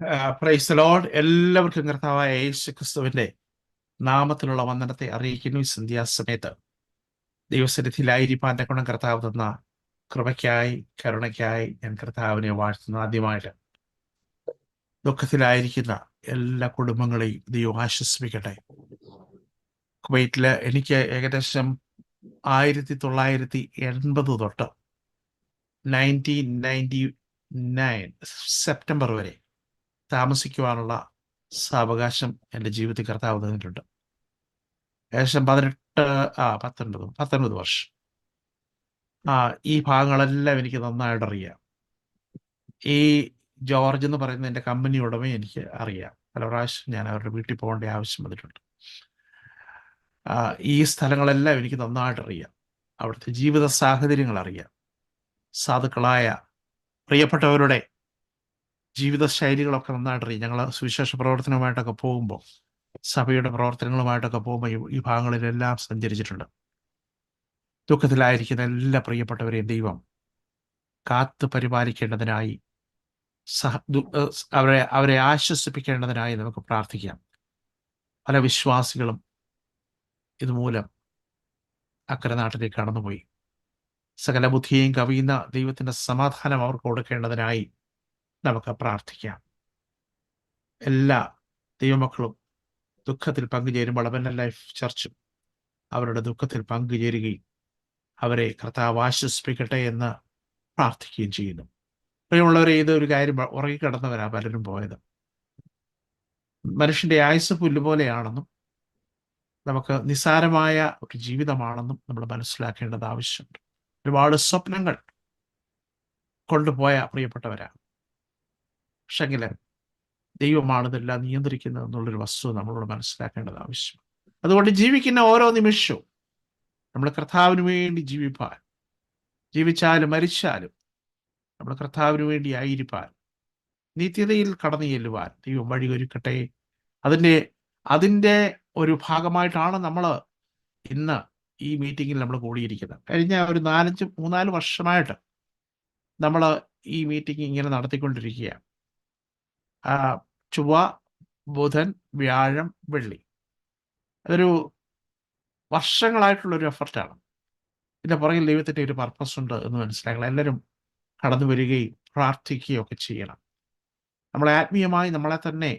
Praise the Lord. എല്ലാവർക്കും കർത്താവായ യേശു ക്രിസ്തുവിന്റെ നാമത്തിലുള്ള വന്ദനത്തെ അറിയിക്കുന്നു. ഈ സന്ധ്യാസമയത്ത് ദൈവസന്നിധിയിലായിരിക്കാൻ എൻ്റെ ഗുണം കർത്താവ് തന്ന കൃപയ്ക്കായി കരുണയ്ക്കായി ഞാൻ കർത്താവിനെ വാഴ്ത്തുന്നു. ആദ്യമായിട്ട് ദുഃഖത്തിലായിരിക്കുന്ന എല്ലാ കുടുംബങ്ങളെയും ദൈവം ആശ്വസിപ്പിക്കട്ടെ. കുവൈറ്റില് എനിക്ക് ഏകദേശം 1980 തൊട്ട് 1999 സെപ്റ്റംബർ വരെ താമസിക്കുവാനുള്ള സാവകാശം എൻ്റെ ജീവിതത്തിൽ കർത്താവ് തന്നിട്ടുണ്ട്. ഏകദേശം 19 വർഷം. ഈ ഭാഗങ്ങളെല്ലാം എനിക്ക് നന്നായിട്ട് അറിയാം. ഈ ജോർജ് എന്ന് പറയുന്ന എൻ്റെ കമ്പനി ഉടമയെ എനിക്ക് അറിയാം. പല പ്രാവശ്യം ഞാൻ അവരുടെ വീട്ടിൽ പോകേണ്ട ആവശ്യം വന്നിട്ടുണ്ട്. ഈ സ്ഥലങ്ങളെല്ലാം എനിക്ക് നന്നായിട്ട് അറിയാം. അവിടുത്തെ ജീവിത സാഹചര്യങ്ങൾ അറിയാം. സാധുക്കളായ പ്രിയപ്പെട്ടവരുടെ ജീവിത ശൈലികളൊക്കെ നന്നായിട്ട് അറിയാം. ഞങ്ങൾ സുവിശേഷ പ്രവർത്തനവുമായിട്ടൊക്കെ പോകുമ്പോൾ, സഭയുടെ പ്രവർത്തനങ്ങളുമായിട്ടൊക്കെ പോകുമ്പോൾ ഈ ഭാഗങ്ങളിലെല്ലാം സഞ്ചരിച്ചിട്ടുണ്ട്. ദുഃഖത്തിലായിരിക്കുന്ന എല്ലാ പ്രിയപ്പെട്ടവരെയും ദൈവം കാത്തു പരിപാലിക്കേണ്ടതിനായി അവരെ ആശ്വസിപ്പിക്കേണ്ടതിനായി നമുക്ക് പ്രാർത്ഥിക്കാം. പല വിശ്വാസികളും ഇതുമൂലം അക്കരെ നാട്ടിലേക്ക് കടന്നുപോയി. സകല ബുദ്ധിയെയും കവിയുന്ന ദൈവത്തിൻ്റെ സമാധാനം അവർക്ക് കൊടുക്കേണ്ടതിനായി നമുക്ക് പ്രാർത്ഥിക്കാം. എല്ലാ ദൈവമക്കളും ദുഃഖത്തിൽ പങ്കുചേരുമ്പോൾ അബൻഡന്റ് ലൈഫ് ചർച്ചും അവരുടെ ദുഃഖത്തിൽ പങ്കുചേരുകയും അവരെ കർത്താവ് ആശ്വസിപ്പിക്കട്ടെ എന്ന് പ്രാർത്ഥിക്കുകയും ചെയ്യുന്നു. പ്രിയമുള്ളവരെ, ഇതൊരു കാര്യം, ഉറങ്ങിക്കിടന്നവരാ പലരും പോയത്. മനുഷ്യന്റെ ആയുസ് പുല്ലുപോലെയാണെന്നും നമുക്ക് നിസ്സാരമായ ഒരു ജീവിതമാണെന്നും നമ്മൾ മനസ്സിലാക്കേണ്ടത് ആവശ്യമുണ്ട്. ഒരുപാട് സ്വപ്നങ്ങൾ കൊണ്ടുപോയ പ്രിയപ്പെട്ടവരാണ്. പക്ഷെങ്കിൽ ദൈവമാണ് ഇതെല്ലാം നിയന്ത്രിക്കുന്നത് എന്നുള്ളൊരു വസ്തുത നമ്മളോട് മനസ്സിലാക്കേണ്ടത് ആവശ്യമാണ്. അതുകൊണ്ട് ജീവിക്കുന്ന ഓരോ നിമിഷവും നമ്മൾ കർത്താവിന് വേണ്ടി ജീവിച്ചാലും മരിച്ചാലും നമ്മൾ കർത്താവിന് വേണ്ടി ആയിരിക്കാൻ, നിത്യതയിൽ കടന്നു ചെല്ലുവാൻ ദൈവം വഴിയൊരുക്കട്ടെ. അതിൻ്റെ ഒരു ഭാഗമായിട്ടാണ് നമ്മൾ ഇന്ന് ഈ മീറ്റിങ്ങിൽ നമ്മൾ കൂടിയിരിക്കുന്നത്. കഴിഞ്ഞ ഒരു 3-4 വർഷമായിട്ട് നമ്മൾ ഈ മീറ്റിംഗ് ഇങ്ങനെ നടത്തിക്കൊണ്ടിരിക്കുകയാണ്. ചൊവ്വ, ബുധൻ, വ്യാഴം, വെള്ളി. അതൊരു വർഷങ്ങളായിട്ടുള്ളൊരു എഫർട്ടാണ്. ഇതിൻ്റെ പുറകിൽ ദൈവത്തിൻ്റെ ഒരു പർപ്പസ് ഉണ്ട് എന്ന് മനസ്സിലാക്കണം. എല്ലാവരും കടന്നു വരികയും പ്രാർത്ഥിക്കുകയും ഒക്കെ ചെയ്യണം. നമ്മളെ ആത്മീയമായി നമ്മളെ തന്നെ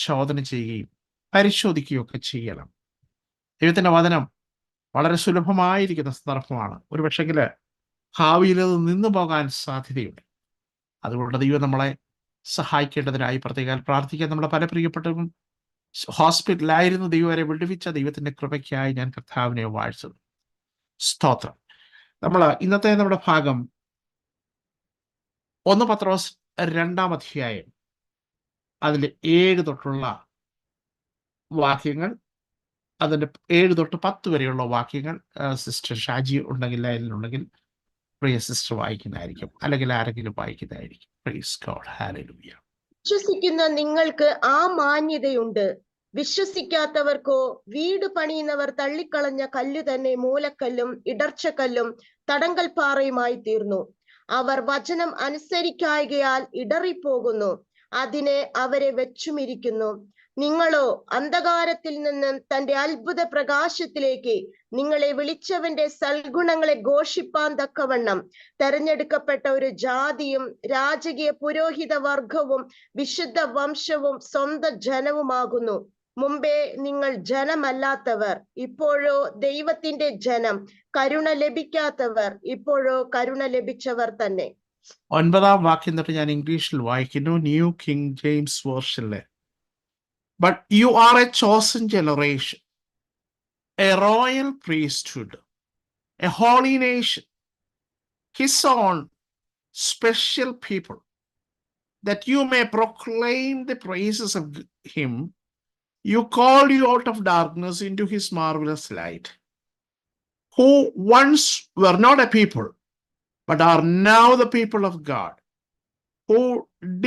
ശോധന ചെയ്യുകയും പരിശോധിക്കുകയും ഒക്കെ ചെയ്യണം. ദൈവത്തിൻ്റെ വചനം വളരെ സുലഭമായിരിക്കുന്ന സന്ദർഭമാണ്. ഒരു പക്ഷെങ്കിൽ ഭാവിയിൽ അത് നിന്നു പോകാൻ സാധ്യതയുണ്ട്. അതുകൊണ്ട് ദൈവം നമ്മളെ സഹായിക്കേണ്ടതിനായി പ്രത്യേകം പ്രാർത്ഥിക്കാൻ. നമ്മളെ പല പ്രിയപ്പെട്ടവരും ഹോസ്പിറ്റലായിരുന്നു. ദൈവം വരെ വിടുവിച്ച ദൈവത്തിൻ്റെ കൃപയ്ക്കായി ഞാൻ കർത്താവിനെ വാഴ്ത്തുന്നു. സ്തോത്രം. ഇന്നത്തെ നമ്മുടെ ഭാഗം 1 പത്രോസ് 2-ാം അധ്യായം, അതിൽ 7 തൊട്ടുള്ള വാക്യങ്ങൾ, അതിൻ്റെ 7 തൊട്ട് 10 വരെയുള്ള വാക്യങ്ങൾ സിസ്റ്റർ ഷാജി ഉണ്ടെങ്കിൽ, അതിലുണ്ടെങ്കിൽ പ്രിയ സിസ്റ്റർ വായിക്കുന്നതായിരിക്കും, അല്ലെങ്കിൽ ആരെങ്കിലും വായിക്കുന്നതായിരിക്കും. Praise God. ഹല്ലേലൂയ. വിശ്വസിക്കുന്ന നിങ്ങൾക്ക് ആ മാന്യതയുണ്ട്. വിശ്വസിക്കാത്തവർക്കോ വീട് പണിയുന്നവർ തള്ളിക്കളഞ്ഞ കല്ല് തന്നെ മൂലക്കല്ലും ഇടർച്ചക്കല്ലും തടങ്കൽപ്പാറയുമായി തീർന്നു. അവർ വചനം അനുസരിക്കായ്കയാൽ ഇടറിപ്പോകുന്നു. അതിനെ അവരെ വെച്ചുമിരിക്കുന്നു. നിങ്ങളോ അന്ധകാരത്തിൽ നിന്നും തന്റെ അത്ഭുത പ്രകാശത്തിലേക്ക് നിങ്ങളെ വിളിച്ചവന്റെ സൽഗുണങ്ങളെ ഘോഷിപ്പാൻ തക്കവണ്ണം തെരഞ്ഞെടുക്കപ്പെട്ട ഒരു ജാതിയും രാജകീയ പുരോഹിത വർഗവും വിശുദ്ധ വംശവും സ്വന്തം ജനവുമാകുന്നു. മുമ്പേ നിങ്ങൾ ജനമല്ലാത്തവർ, ഇപ്പോഴോ ദൈവത്തിന്റെ ജനം. കരുണ ലഭിക്കാത്തവർ, ഇപ്പോഴോ കരുണ ലഭിച്ചവർ തന്നെ. 9-ാം വാക്യം തൊട്ട് ഞാൻ ഇംഗ്ലീഷിൽ വായിക്കുന്നു, ന്യൂ കിങ് ജെയിംസ് വേർഷനിലെ. But you are a chosen generation, a royal priesthood, a holy nation, his own special people, that you may proclaim the praises of him you called you out of darkness into his marvelous light, who once were not a people, but are now the people of God, who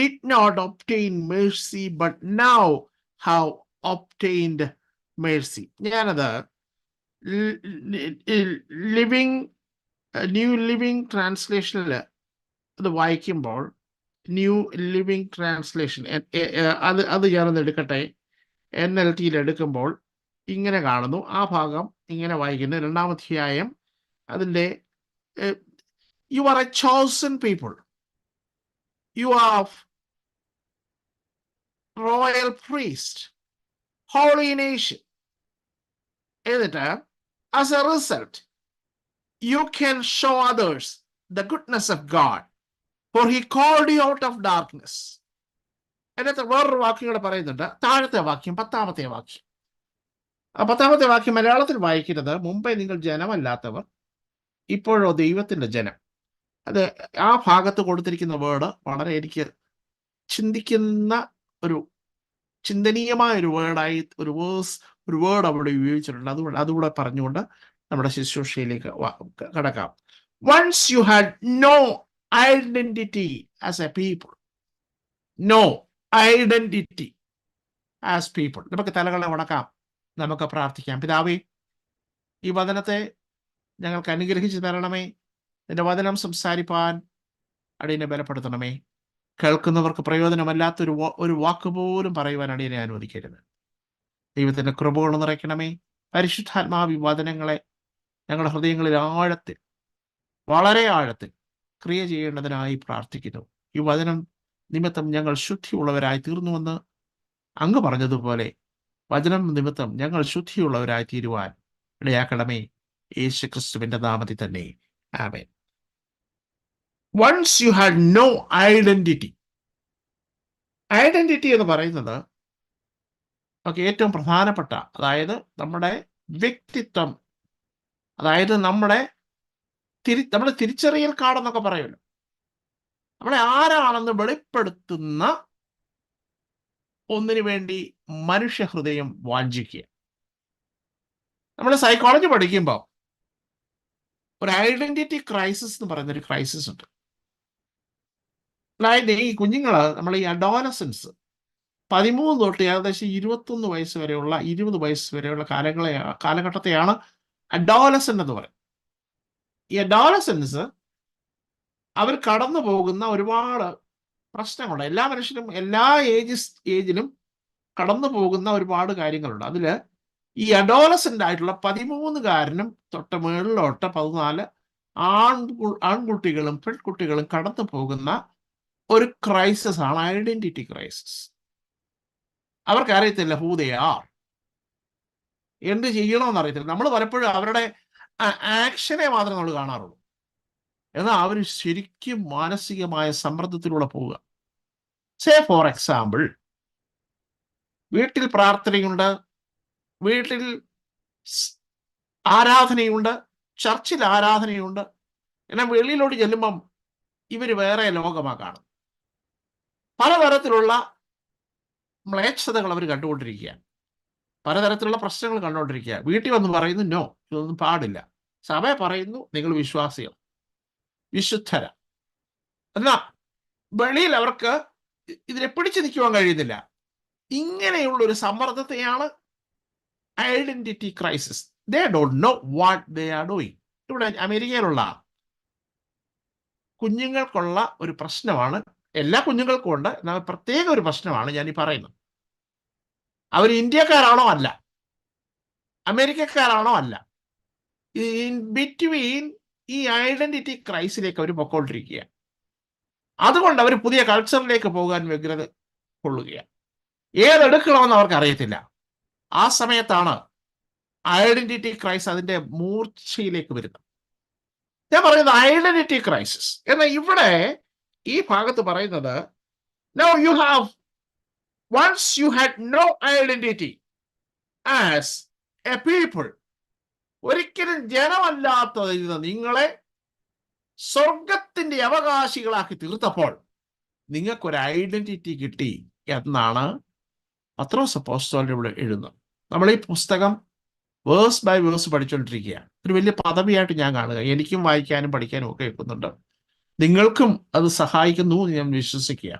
did not obtain mercy, but now have obtained mercy. ഞാനത് new Living ട്രാൻസ്ലേഷനിൽ അത് വായിക്കുമ്പോൾ new living translation, അത് ഞാനൊന്ന് എടുക്കട്ടെ. NLT എടുക്കുമ്പോൾ ഇങ്ങനെ കാണുന്നു. ആ ഭാഗം ഇങ്ങനെ വായിക്കുന്നു. 2-ാം അധ്യായം അതിൻ്റെ you are a chosen people, you are royal priest, holy nation. എന്നിട്ട് as a result you can show others the goodness of God, for he called you out of darkness. അതിനകത്ത് വേറൊരു വാക്യം കൂടെ പറയുന്നുണ്ട്. താഴത്തെ വാക്യം, 10-ാമത്തെ വാക്യം. ആ 10-ാമത്തെ വാക്യം മലയാളത്തിൽ വായിക്കുന്നത്, മുമ്പേ നിങ്ങൾ ജനമല്ലാത്തവർ, ഇപ്പോഴോ ദൈവത്തിന്റെ ജനം. അത് ആ ഭാഗത്ത് കൊടുത്തിരിക്കുന്ന വേർഡ് വളരെ എനിക്ക് ചിന്തിക്കുന്ന ഒരു ചിന്തനീയമായ ഒരു വേർഡായി ഒരു വേർഡ് അവിടെ ഉപയോഗിച്ചിട്ടുണ്ട്. അതുകൂടെ പറഞ്ഞുകൊണ്ട് നമ്മുടെ ശുശ്രൂഷയിലേക്ക് കടക്കാം. Once you had no identity as a people, no identity as people. നമുക്ക് തലകളെ ഉണക്കാം, നമുക്ക് പ്രാർത്ഥിക്കാം. പിതാവേ, ഈ വചനത്തെ ഞങ്ങൾക്ക് അനുഗ്രഹിച്ചു തരണമേ. നിന്റെ വചനം സംസാരിപ്പാൻ അടിയനെ ബലപ്പെടുത്തണമേ. കേൾക്കുന്നവർക്ക് പ്രയോജനമല്ലാത്തൊരു ഒരു വാക്ക് പോലും പറയുവാൻ അടിയനെ അനുവദിക്കരുത്. ദൈവത്തിന്റെ കൃപകൾ നിറയ്ക്കണമേ. പരിശുദ്ധാത്മാവ് ഈ വചനങ്ങളെ ഞങ്ങളുടെ ഹൃദയങ്ങളിൽ ആഴത്തിൽ, വളരെ ആഴത്തിൽ ക്രിയ ചെയ്യേണ്ടതിനായി പ്രാർത്ഥിക്കുന്നു. ഈ വചനം നിമിത്തം ഞങ്ങൾ ശുദ്ധിയുള്ളവരായി തീർന്നുവെന്ന് അങ്ങ് പറഞ്ഞതുപോലെ വചനം നിമിത്തം ഞങ്ങൾ ശുദ്ധിയുള്ളവരായി തീരുവാൻ ഇടയാക്കണമേ. യേശു ക്രിസ്തുവിന്റെ നാമത്തിൽ തന്നെ, ആമേൻ. Once you had no identity. Identity എന്ന് പറയുന്നത് ഏറ്റവും പ്രധാനപ്പെട്ട, അതായത് നമ്മുടെ വ്യക്തിത്വം, അതായത് നമ്മുടെ തിരിച്ചറിയൽ കാർഡെന്നൊക്കെ പറയുമല്ലോ, നമ്മളെ ആരാണെന്ന് വെളിപ്പെടുത്തുന്ന ഒന്നിനു വേണ്ടി മനുഷ്യ ഹൃദയം വാഞ്ചിക്കുക. നമ്മൾ സൈക്കോളജി പഠിക്കുമ്പോൾ ഒരു ഐഡന്റിറ്റി ക്രൈസിസ് എന്ന് പറയുന്നൊരു ക്രൈസിസ് ഉണ്ട്. അതായത് ഈ കുഞ്ഞുങ്ങള്, നമ്മൾ ഈ അഡോലസൻസ് 13 തൊട്ട് ഏകദേശം 21 വയസ്സ് വരെയുള്ള 20 വയസ്സ് വരെയുള്ള കാലഘട്ടത്തെയാണ് അഡോലസന്റ് എന്ന് പറയും. ഈ അഡോലസൻസ് അവർ കടന്നു പോകുന്ന ഒരുപാട് പ്രശ്നങ്ങളുണ്ട്. എല്ലാ മനുഷ്യരും എല്ലാ ഏജിലും കടന്നു പോകുന്ന ഒരുപാട് കാര്യങ്ങളുണ്ട്. അതില് ഈ അഡോലസന്റ് ആയിട്ടുള്ള 13-കാരനും തൊട്ട് മുകളിലോട്ട് 14 ആൺകുട്ടികളും പെൺകുട്ടികളും കടന്നു പോകുന്ന ഒരു ക്രൈസിസ് ആണ് ഐഡന്റിറ്റി ക്രൈസിസ്. അവർക്കറിയത്തില്ല ഹൂ ദേ ആർ, എന്ത് ചെയ്യണമെന്ന് അറിയത്തില്ല. നമ്മൾ പലപ്പോഴും അവരുടെ ആക്ഷനെ മാത്രമേ നമ്മൾ കാണാറുള്ളൂ. എന്നാൽ അവർ ശരിക്കും മാനസികമായ സമ്മർദ്ദത്തിലൂടെ പോവുക. സേ ഫോർ എക്സാമ്പിൾ, വീട്ടിൽ പ്രാർത്ഥനയുണ്ട്, വീട്ടിൽ ആരാധനയുണ്ട്, ചർച്ചിൽ ആരാധനയുണ്ട്. എന്നാൽ വെളിയിലോട്ട് ചെല്ലുമ്പം ഇവർ വേറെ ലോകമാണ് കാണും. പലതരത്തിലുള്ള മ്ലേച്ഛതകൾ അവർ കണ്ടുകൊണ്ടിരിക്കുക, പലതരത്തിലുള്ള പ്രശ്നങ്ങൾ കണ്ടുകൊണ്ടിരിക്കുക. വീട്ടിൽ വന്ന് പറയുന്നു നോ, ഇതൊന്നും പാടില്ല. സഭ പറയുന്നു നിങ്ങൾ വിശ്വാസികൾ, വിശുദ്ധര. എന്നാൽ വെളിയിൽ അവർക്ക് ഇതിനെ പിടിച്ചു നിൽക്കുവാൻ കഴിയുന്നില്ല. ഇങ്ങനെയുള്ളൊരു സമ്മർദ്ദത്തെയാണ് identity crisis. They don't know what they are doing. ഇവിടെ അമേരിക്കയിലുള്ള കുഞ്ഞുങ്ങൾക്കുള്ള ഒരു പ്രശ്നമാണ്, എല്ലാ കുഞ്ഞുങ്ങൾക്കും ഉണ്ട്, എന്നാൽ പ്രത്യേക ഒരു പ്രശ്നമാണ് ഞാൻ ഈ പറയുന്നത്. അവർ ഇന്ത്യക്കാരാണോ അല്ല, അമേരിക്കക്കാരാണോ അല്ല, ഇൻ ബിറ്റ്വീൻ ഈ ഐഡന്റിറ്റി ക്രൈസിലേക്ക് അവർ പൊക്കോണ്ടിരിക്കുക. അതുകൊണ്ട് അവർ പുതിയ കൾച്ചറിലേക്ക് പോകാൻ വ്യഗ്രത കൊള്ളുകയാണ്. ഏതെടുക്കണമെന്ന് അവർക്ക് അറിയത്തില്ല. ആ സമയത്താണ് ഐഡന്റിറ്റി ക്രൈസിസ് അതിന്റെ മൂർച്ചയിലേക്ക് വരുന്നത്. ഞാൻ പറയുന്നത് ഐഡന്റിറ്റി ക്രൈസിസ്. എന്നാൽ ഇവിടെ ഈ ഭാഗത്ത് പറയുന്നത് no you have once you had no identity as a people, ഒരിക്കലും ജനമല്ലാത്തതിൽ നിങ്ങളെ സ്വർഗത്തിന്റെ അവകാശികളാക്കി തീർത്തപ്പോൾ നിങ്ങൾക്കൊരു ഐഡന്റിറ്റി കിട്ടി എന്നാണ് പത്രോസ് അപ്പോസ്തലൻ ഇവിടെ എഴുതുന്നത്. നമ്മൾ ഈ പുസ്തകം വേഴ്സ് ബൈ വേഴ്സ് പഠിച്ചുകൊണ്ടിരിക്കുക. ഒരു വലിയ പദവിയായിട്ട് ഞാൻ കാണുക. എനിക്കും വായിക്കാനും പഠിക്കാനും ഒക്കെ വെക്കുന്നുണ്ട്. നിങ്ങൾക്കും അത് സഹായിക്കുന്നു എന്ന് ഞാൻ വിശ്വസിക്കുക.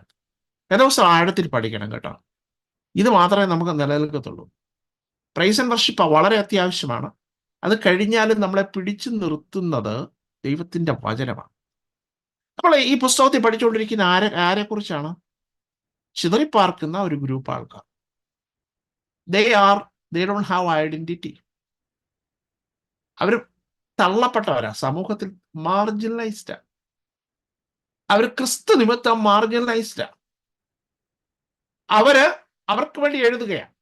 ദിവസം ആഴത്തിൽ പഠിക്കണം കേട്ടോ. ഇത് മാത്രമേ നമുക്ക് നിലനിൽക്കത്തുള്ളൂ. പ്രൈസ് ആൻഡ് വർഷിപ്പ് വളരെ അത്യാവശ്യമാണ്. അത് കഴിഞ്ഞാലും നമ്മളെ പിടിച്ചു നിർത്തുന്നത് ദൈവത്തിന്റെ വചനമാണ്. നമ്മൾ ഈ പുസ്തകത്തിൽ പഠിച്ചുകൊണ്ടിരിക്കുന്ന ആരെക്കുറിച്ചാണ്? ചിതറിപ്പാർക്കുന്ന ഒരു ഗ്രൂപ്പ് ആൾക്കാർ. they don't have identity. അവർ തള്ളപ്പെട്ടവരാ, സമൂഹത്തിൽ മാർജിനലൈസ്ഡാ. അവർ ക്രിസ്തു നിമിത്തം മാർജിനലൈസ്ഡാ. അവർക്ക് വേണ്ടി എഴുതുകയാണ്.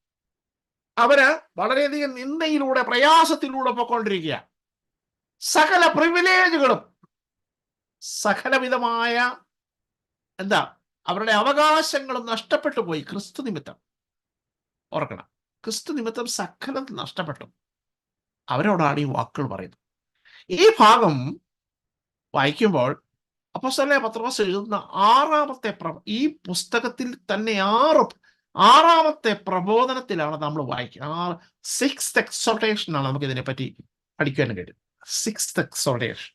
അവര് വളരെയധികം നിന്ദയിലൂടെ, പ്രയാസത്തിലൂടെ പോയിക്കൊണ്ടിരിക്കുക. സകല പ്രിവിലേജുകളും, സകലവിധമായ അവരുടെ അവകാശങ്ങളും നഷ്ടപ്പെട്ടു പോയി ക്രിസ്തു നിമിത്തം. ഓർക്കണം, ക്രിസ്തു നിമിത്തം സകലം നഷ്ടപ്പെട്ടു. അവരോടാണ് ഈ വാക്കുകൾ പറയുന്നത്. ഈ ഭാഗം വായിക്കുമ്പോൾ അപ്പോസ്തലനായ പത്രോസ് എഴുതുന്ന ഈ പുസ്തകത്തിൽ തന്നെ ആറാമത്തെ പ്രബോധനത്തിലാണ് നമ്മൾ വായിക്കുന്നത്. 6th exhortation ആണ് നമുക്ക് ഇതിനെപ്പറ്റി പഠിക്കാൻ കഴിയും. 6th exhortation.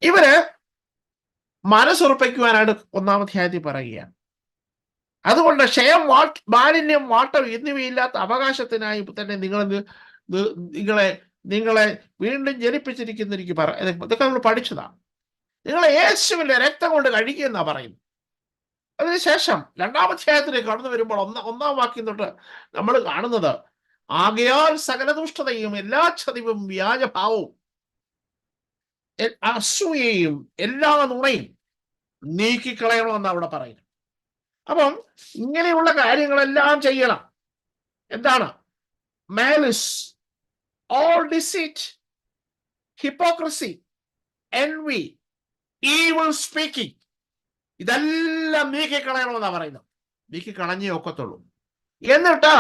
ഇവര് മനസ്സുറപ്പിക്കുവാനായിട്ട് 1-ാം അധ്യായത്തിൽ പറയുകയാണ്. അതുകൊണ്ട് ക്ഷയം, മാലിന്യം, വാട്ടം എന്നിവയില്ലാത്ത അവകാശത്തിനായി തന്നെ നിങ്ങളെ വീണ്ടും ജനിപ്പിച്ചിരിക്കുന്ന ഇതൊക്കെ നമ്മൾ പഠിച്ചതാണ്. നിങ്ങളെ യേശുവിന്റെ രക്തം കൊണ്ട് കഴിക്കുമെന്നാ പറയുന്നു. അതിനുശേഷം 2-ാം അധ്യായത്തിലേക്ക് കടന്നു വരുമ്പോൾ 1-ാം വാക്യം തൊട്ട് നമ്മൾ കാണുന്നത്, ആകയാൽ സകല ദുഷ്ടതയും എല്ലാ ചതിവും വ്യാജഭാവവും അസൂയയും എല്ലാ നുണയും നീക്കിക്കളയണമെന്ന് അവിടെ പറയുന്നു. അപ്പം ഇങ്ങനെയുള്ള കാര്യങ്ങളെല്ലാം ചെയ്യണം. എന്താണ്? Malice, all deceit, hypocrisy, envy, evil speaking, ഇതെല്ലാം നീക്കിക്കളയണമെന്നാ പറയുന്നത്. നീക്കിക്കളഞ്ഞേ ഒക്കത്തുള്ളൂ. എന്നിട്ട്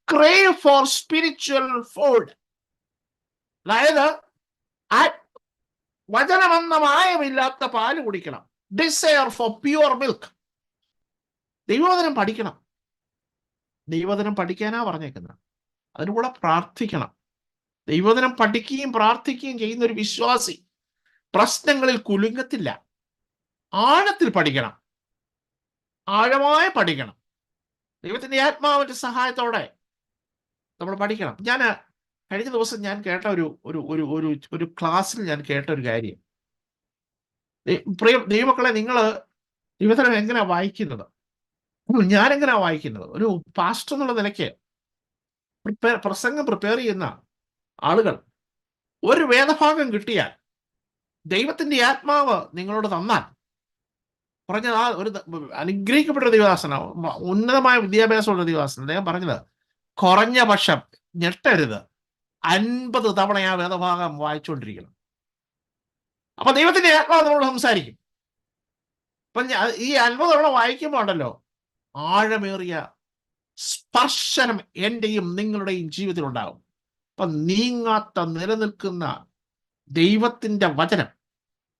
crave for spiritual food, അതായത് വചനമെന്ന മായമില്ലാത്ത പാല് കുടിക്കണം. desire for pure milk, ദൈവവചനം പഠിക്കണം. ദൈവവചനം പഠിക്കാനാ പറഞ്ഞേക്കുന്നത്. അതിനുകൂടെ പ്രാർത്ഥിക്കണം. ദൈവവചനം പഠിക്കുകയും പ്രാർത്ഥിക്കുകയും ചെയ്യുന്ന ഒരു വിശ്വാസി പ്രശ്നങ്ങളിൽ കുലുങ്ങത്തില്ല. ആഴത്തിൽ പഠിക്കണം, ആഴമായി പഠിക്കണം. ദൈവത്തിന്റെ ആത്മാവിന്റെ സഹായത്തോടെ നമ്മൾ പഠിക്കണം. ഞാൻ കഴിഞ്ഞ ദിവസം ഞാൻ കേട്ട ഒരു ക്ലാസ്സിൽ ഞാൻ കേട്ട ഒരു കാര്യം, ദൈവമക്കളെ, നിങ്ങൾ ദൈവവചനം എങ്ങനെയാ വായിക്കുന്നത്? ഞാനെങ്ങനെയാ വായിക്കുന്നത്? ഒരു പാസ്റ്റർ എന്നുള്ള നിലയ്ക്ക് പ്രസംഗം പ്രിപ്പയർ ചെയ്യുന്ന ആളുകൾ, ഒരു വേദഭാഗം കിട്ടിയാൽ, ദൈവത്തിന്റെ ആത്മാവ് നിങ്ങളോട് തന്നാൽ, പറഞ്ഞത് ഒരു അനുഗ്രഹിക്കപ്പെട്ട ദൈവദാസനാണ്, ഉന്നതമായ വിദ്യാഭ്യാസമുള്ള ദൈവദാസൻ, അദ്ദേഹം പറഞ്ഞത്, കുറഞ്ഞ പക്ഷം ഞെട്ടരുത് 50 തവണ ആ വേദഭാഗം വായിച്ചുകൊണ്ടിരിക്കണം. അപ്പൊ ദൈവത്തിന്റെ ആത്മാവ് നമ്മളോട് സംസാരിക്കും. അപ്പൊ ഈ 50 തവണ വായിക്കുമ്പോൾ ഉണ്ടല്ലോ, ആഴമേറിയ സ്പർശനം എന്റെയും നിങ്ങളുടെയും ജീവിതത്തിൽ ഉണ്ടാകും. അപ്പൊ നീങ്ങാത്ത, നിലനിൽക്കുന്ന ദൈവത്തിന്റെ വചനം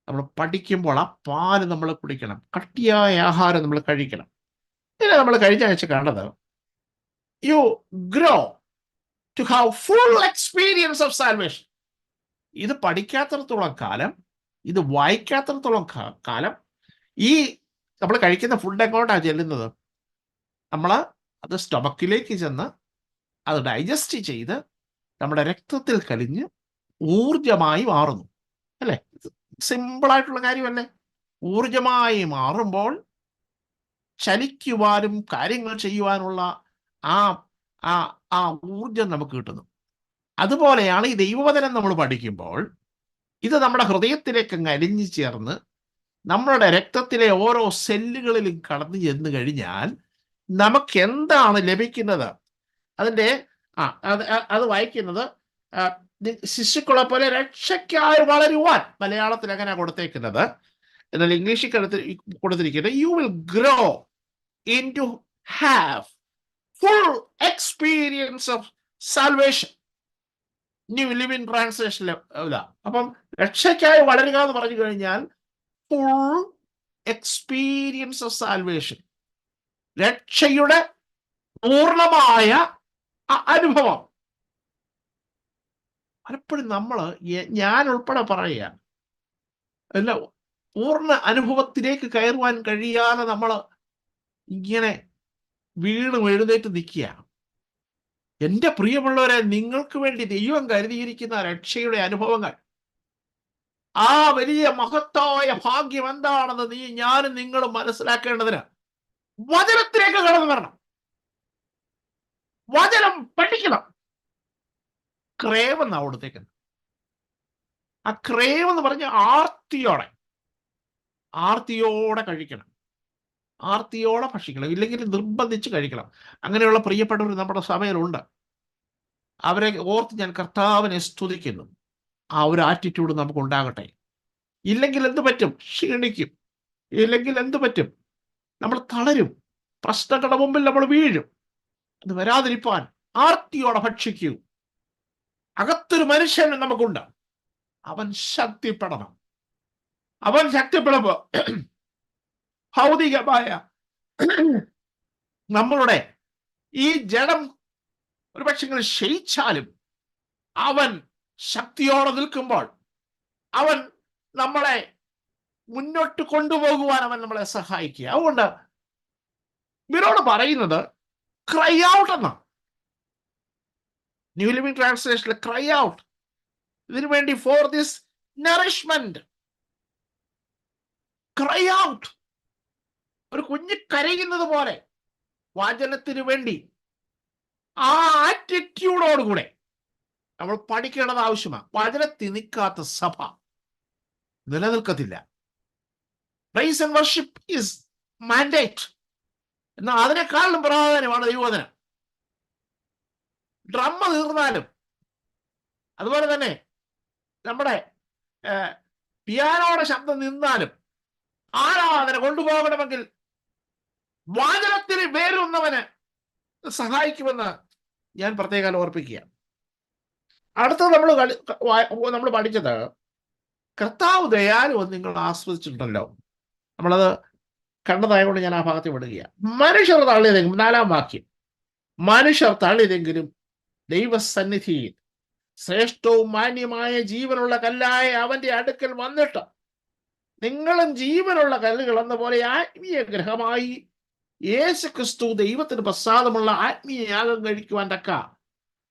നമ്മൾ പഠിക്കുമ്പോൾ ആ പാല് നമ്മൾ കുടിക്കണം, കട്ടിയായ ആഹാരം നമ്മൾ കഴിക്കണം. ഇതിനെ നമ്മൾ കഴിഞ്ഞ ആഴ്ച കണ്ടത്, you grow to have full experience of salvation. ഇത് പഠിക്കാത്തിടത്തോളം കാലം, ഇത് വായിക്കാത്തിടത്തോളം കാലം ഈ നമ്മൾ കഴിക്കുന്ന ഫുഡ് എങ്ങോട്ടാണ് ചെല്ലുന്നത്? നമ്മൾ അത് സ്റ്റൊമക്കിലേക്ക് ചെന്ന് അത് ഡൈജസ്റ്റ് ചെയ്ത് നമ്മുടെ രക്തത്തിൽ കലിഞ്ഞ് ഊർജമായി മാറുന്നു. അല്ലേ? സിമ്പിളായിട്ടുള്ള കാര്യമല്ലേ? ഊർജമായി മാറുമ്പോൾ ചലിക്കുവാനും കാര്യങ്ങൾ ചെയ്യുവാനുള്ള ആ ഊർജം നമുക്ക് കിട്ടുന്നു. അതുപോലെയാണ് ഈ ദൈവവചനം നമ്മൾ പഠിക്കുമ്പോൾ ഇത് നമ്മുടെ ഹൃദയത്തിലേക്ക് അങ്ങ് അലിഞ്ഞു ചേർന്ന് നമ്മളുടെ രക്തത്തിലെ ഓരോ സെല്ലുകളിലും കടന്നു ചെന്ന് കഴിഞ്ഞാൽ നമുക്ക് എന്താണ് ലഭിക്കുന്നത്? അതിൻ്റെ അത് വായിക്കുന്നത്, ശിശുക്കളെ പോലെ രക്ഷയ്ക്കായി വളരുവാൻ, മലയാളത്തിൽ അങ്ങനെ കൊടുത്തേക്കുന്നത്. എന്നാൽ ഇംഗ്ലീഷിൽ കൊടുത്തിരിക്കുന്നത്, you will grow into have full experience of salvation. New Living ട്രാൻസ്ലേഷനിൽ ഇല്ല. അപ്പം രക്ഷയ്ക്കായി വളരുക എന്ന് പറഞ്ഞു കഴിഞ്ഞാൽ ഫുൾ എക്സ്പീരിയൻസ് ഓഫ് സാൽവേഷൻ, രക്ഷയുടെ പൂർണ്ണമായ അനുഭവം. പലപ്പോഴും ഞാൻ ഉൾപ്പെടെ പറയുക, അല്ല, പൂർണ്ണ അനുഭവത്തിലേക്ക് കയറുവാൻ കഴിയാതെ നമ്മൾ ഇങ്ങനെ വീണ് എഴുന്നേറ്റ് നിൽക്കുക. എൻ്റെ പ്രിയമുള്ളവരെ, നിങ്ങൾക്ക് വേണ്ടി ദൈവം കരുതിയിരിക്കുന്ന രക്ഷയുടെ അനുഭവങ്ങൾ ആ വലിയ മഹത്തായ ഭാഗ്യം എന്താണെന്ന് ഞാനും നിങ്ങളും മനസ്സിലാക്കേണ്ടതിന് വചനത്തിലേക്ക് കടന്നു വരണം. വചനം പഠിക്കണം. ക്രേവ് എന്നാ അവിടത്തേക്ക്. ആ ക്രേവ് എന്ന് പറഞ്ഞ ആർത്തിയോടെ കഴിക്കണം, ആർത്തിയോടെ ഭക്ഷിക്കണം, ഇല്ലെങ്കിൽ നിർബന്ധിച്ച് കഴിക്കണം. അങ്ങനെയുള്ള പ്രിയപ്പെട്ടവർ നമ്മുടെ സഭയിലുണ്ട്. അവരെ ഓർത്ത് ഞാൻ കർത്താവിനെ സ്തുതിക്കുന്നു. ആ ഒരു ആറ്റിറ്റ്യൂഡ് നമുക്ക് ഉണ്ടാകട്ടെ. ഇല്ലെങ്കിൽ എന്ത് പറ്റും? ക്ഷീണിക്കും. ഇല്ലെങ്കിൽ എന്ത് പറ്റും? നമ്മൾ തളരും. പ്രശ്നങ്ങളുടെ മുമ്പിൽ നമ്മൾ വീഴും. അത് വരാതിരിപ്പാൻ ആർത്തിയോടെ ഭക്ഷിക്കൂ. അകത്തൊരു മനുഷ്യൻ നമുക്കുണ്ട്. അവൻ ശക്തിപ്പെടണം. അവൻ ശക്തിപ്പെടുമ്പോ ഭൗതികമായ നമ്മളുടെ ഈ ജഡം ഒരു പക്ഷെ ക്ഷയിച്ചാലും അവൻ ശക്തിയോടെ നിൽക്കുമ്പോൾ അവൻ നമ്മളെ മുന്നോട്ട് കൊണ്ടുപോകുവാൻ അവൻ നമ്മളെ സഹായിക്കുക. അതുകൊണ്ട് ഇവരോട് പറയുന്നത് ക്രൈ ഔട്ട് എന്നാണ്. ന്യൂ ലിവിംഗ് ട്രാൻസ്ലേഷനിൽ ക്രൈ ഔട്ട്. ഇതിനു വേണ്ടി for this nourishment, cry out. ഒരു കുഞ്ഞ് കരയുന്നത് പോലെ വചനത്തിനു വേണ്ടി ആ ആറ്റിറ്റ്യൂഡോടുകൂടെ നമ്മൾ പഠിക്കേണ്ടത് ആവശ്യമാണ്. വചനത്തിൽ നിൽക്കാത്ത സഭ നിലനിൽക്കത്തില്ല. Praise and worship is mandate. എന്നാൽ അതിനേക്കാളും പ്രാധാന്യമാണ് ദൈവവചനം. ഡ്രമ്മ തീർന്നാലും, അതുപോലെ തന്നെ നമ്മുടെ പിയാനോയുടെ ശബ്ദം നിന്നാലും ആരാധന കൊണ്ടുപോകണമെങ്കിൽ വചനത്തിന് വേരൂന്നവന് സഹായിക്കുമെന്ന് ഞാൻ പ്രത്യേകം ഓർപ്പിക്കുക. അടുത്തത് നമ്മൾ പഠിച്ചത് കർത്താവ് ദയാലു എന്ന് നിങ്ങൾ ആസ്വദിച്ചിട്ടുണ്ടല്ലോ. നമ്മളത് കണ്ടതായതുകൊണ്ട് ഞാൻ ആ ഭാഗത്ത് വിടുകയാണ്. മനുഷ്യർ തള്ളിയതെങ്കിലും, 4-ാം വാക്യം, മനുഷ്യർ തള്ളിയതെങ്കിലും ദൈവസന്നിധിയിൽ ശ്രേഷ്ഠവും മാന്യമായ ജീവനുള്ള കല്ലായ അവന്റെ അടുക്കൽ വന്നിട്ട് നിങ്ങളും ജീവനുള്ള കല്ലുകൾ എന്ന പോലെ ആത്മീയ ഗ്രഹമായി യേശു ക്രിസ്തു ദൈവത്തിന് പ്രസാദമുള്ള ആത്മീയ യാഗം കഴിക്കുവാൻ തക്ക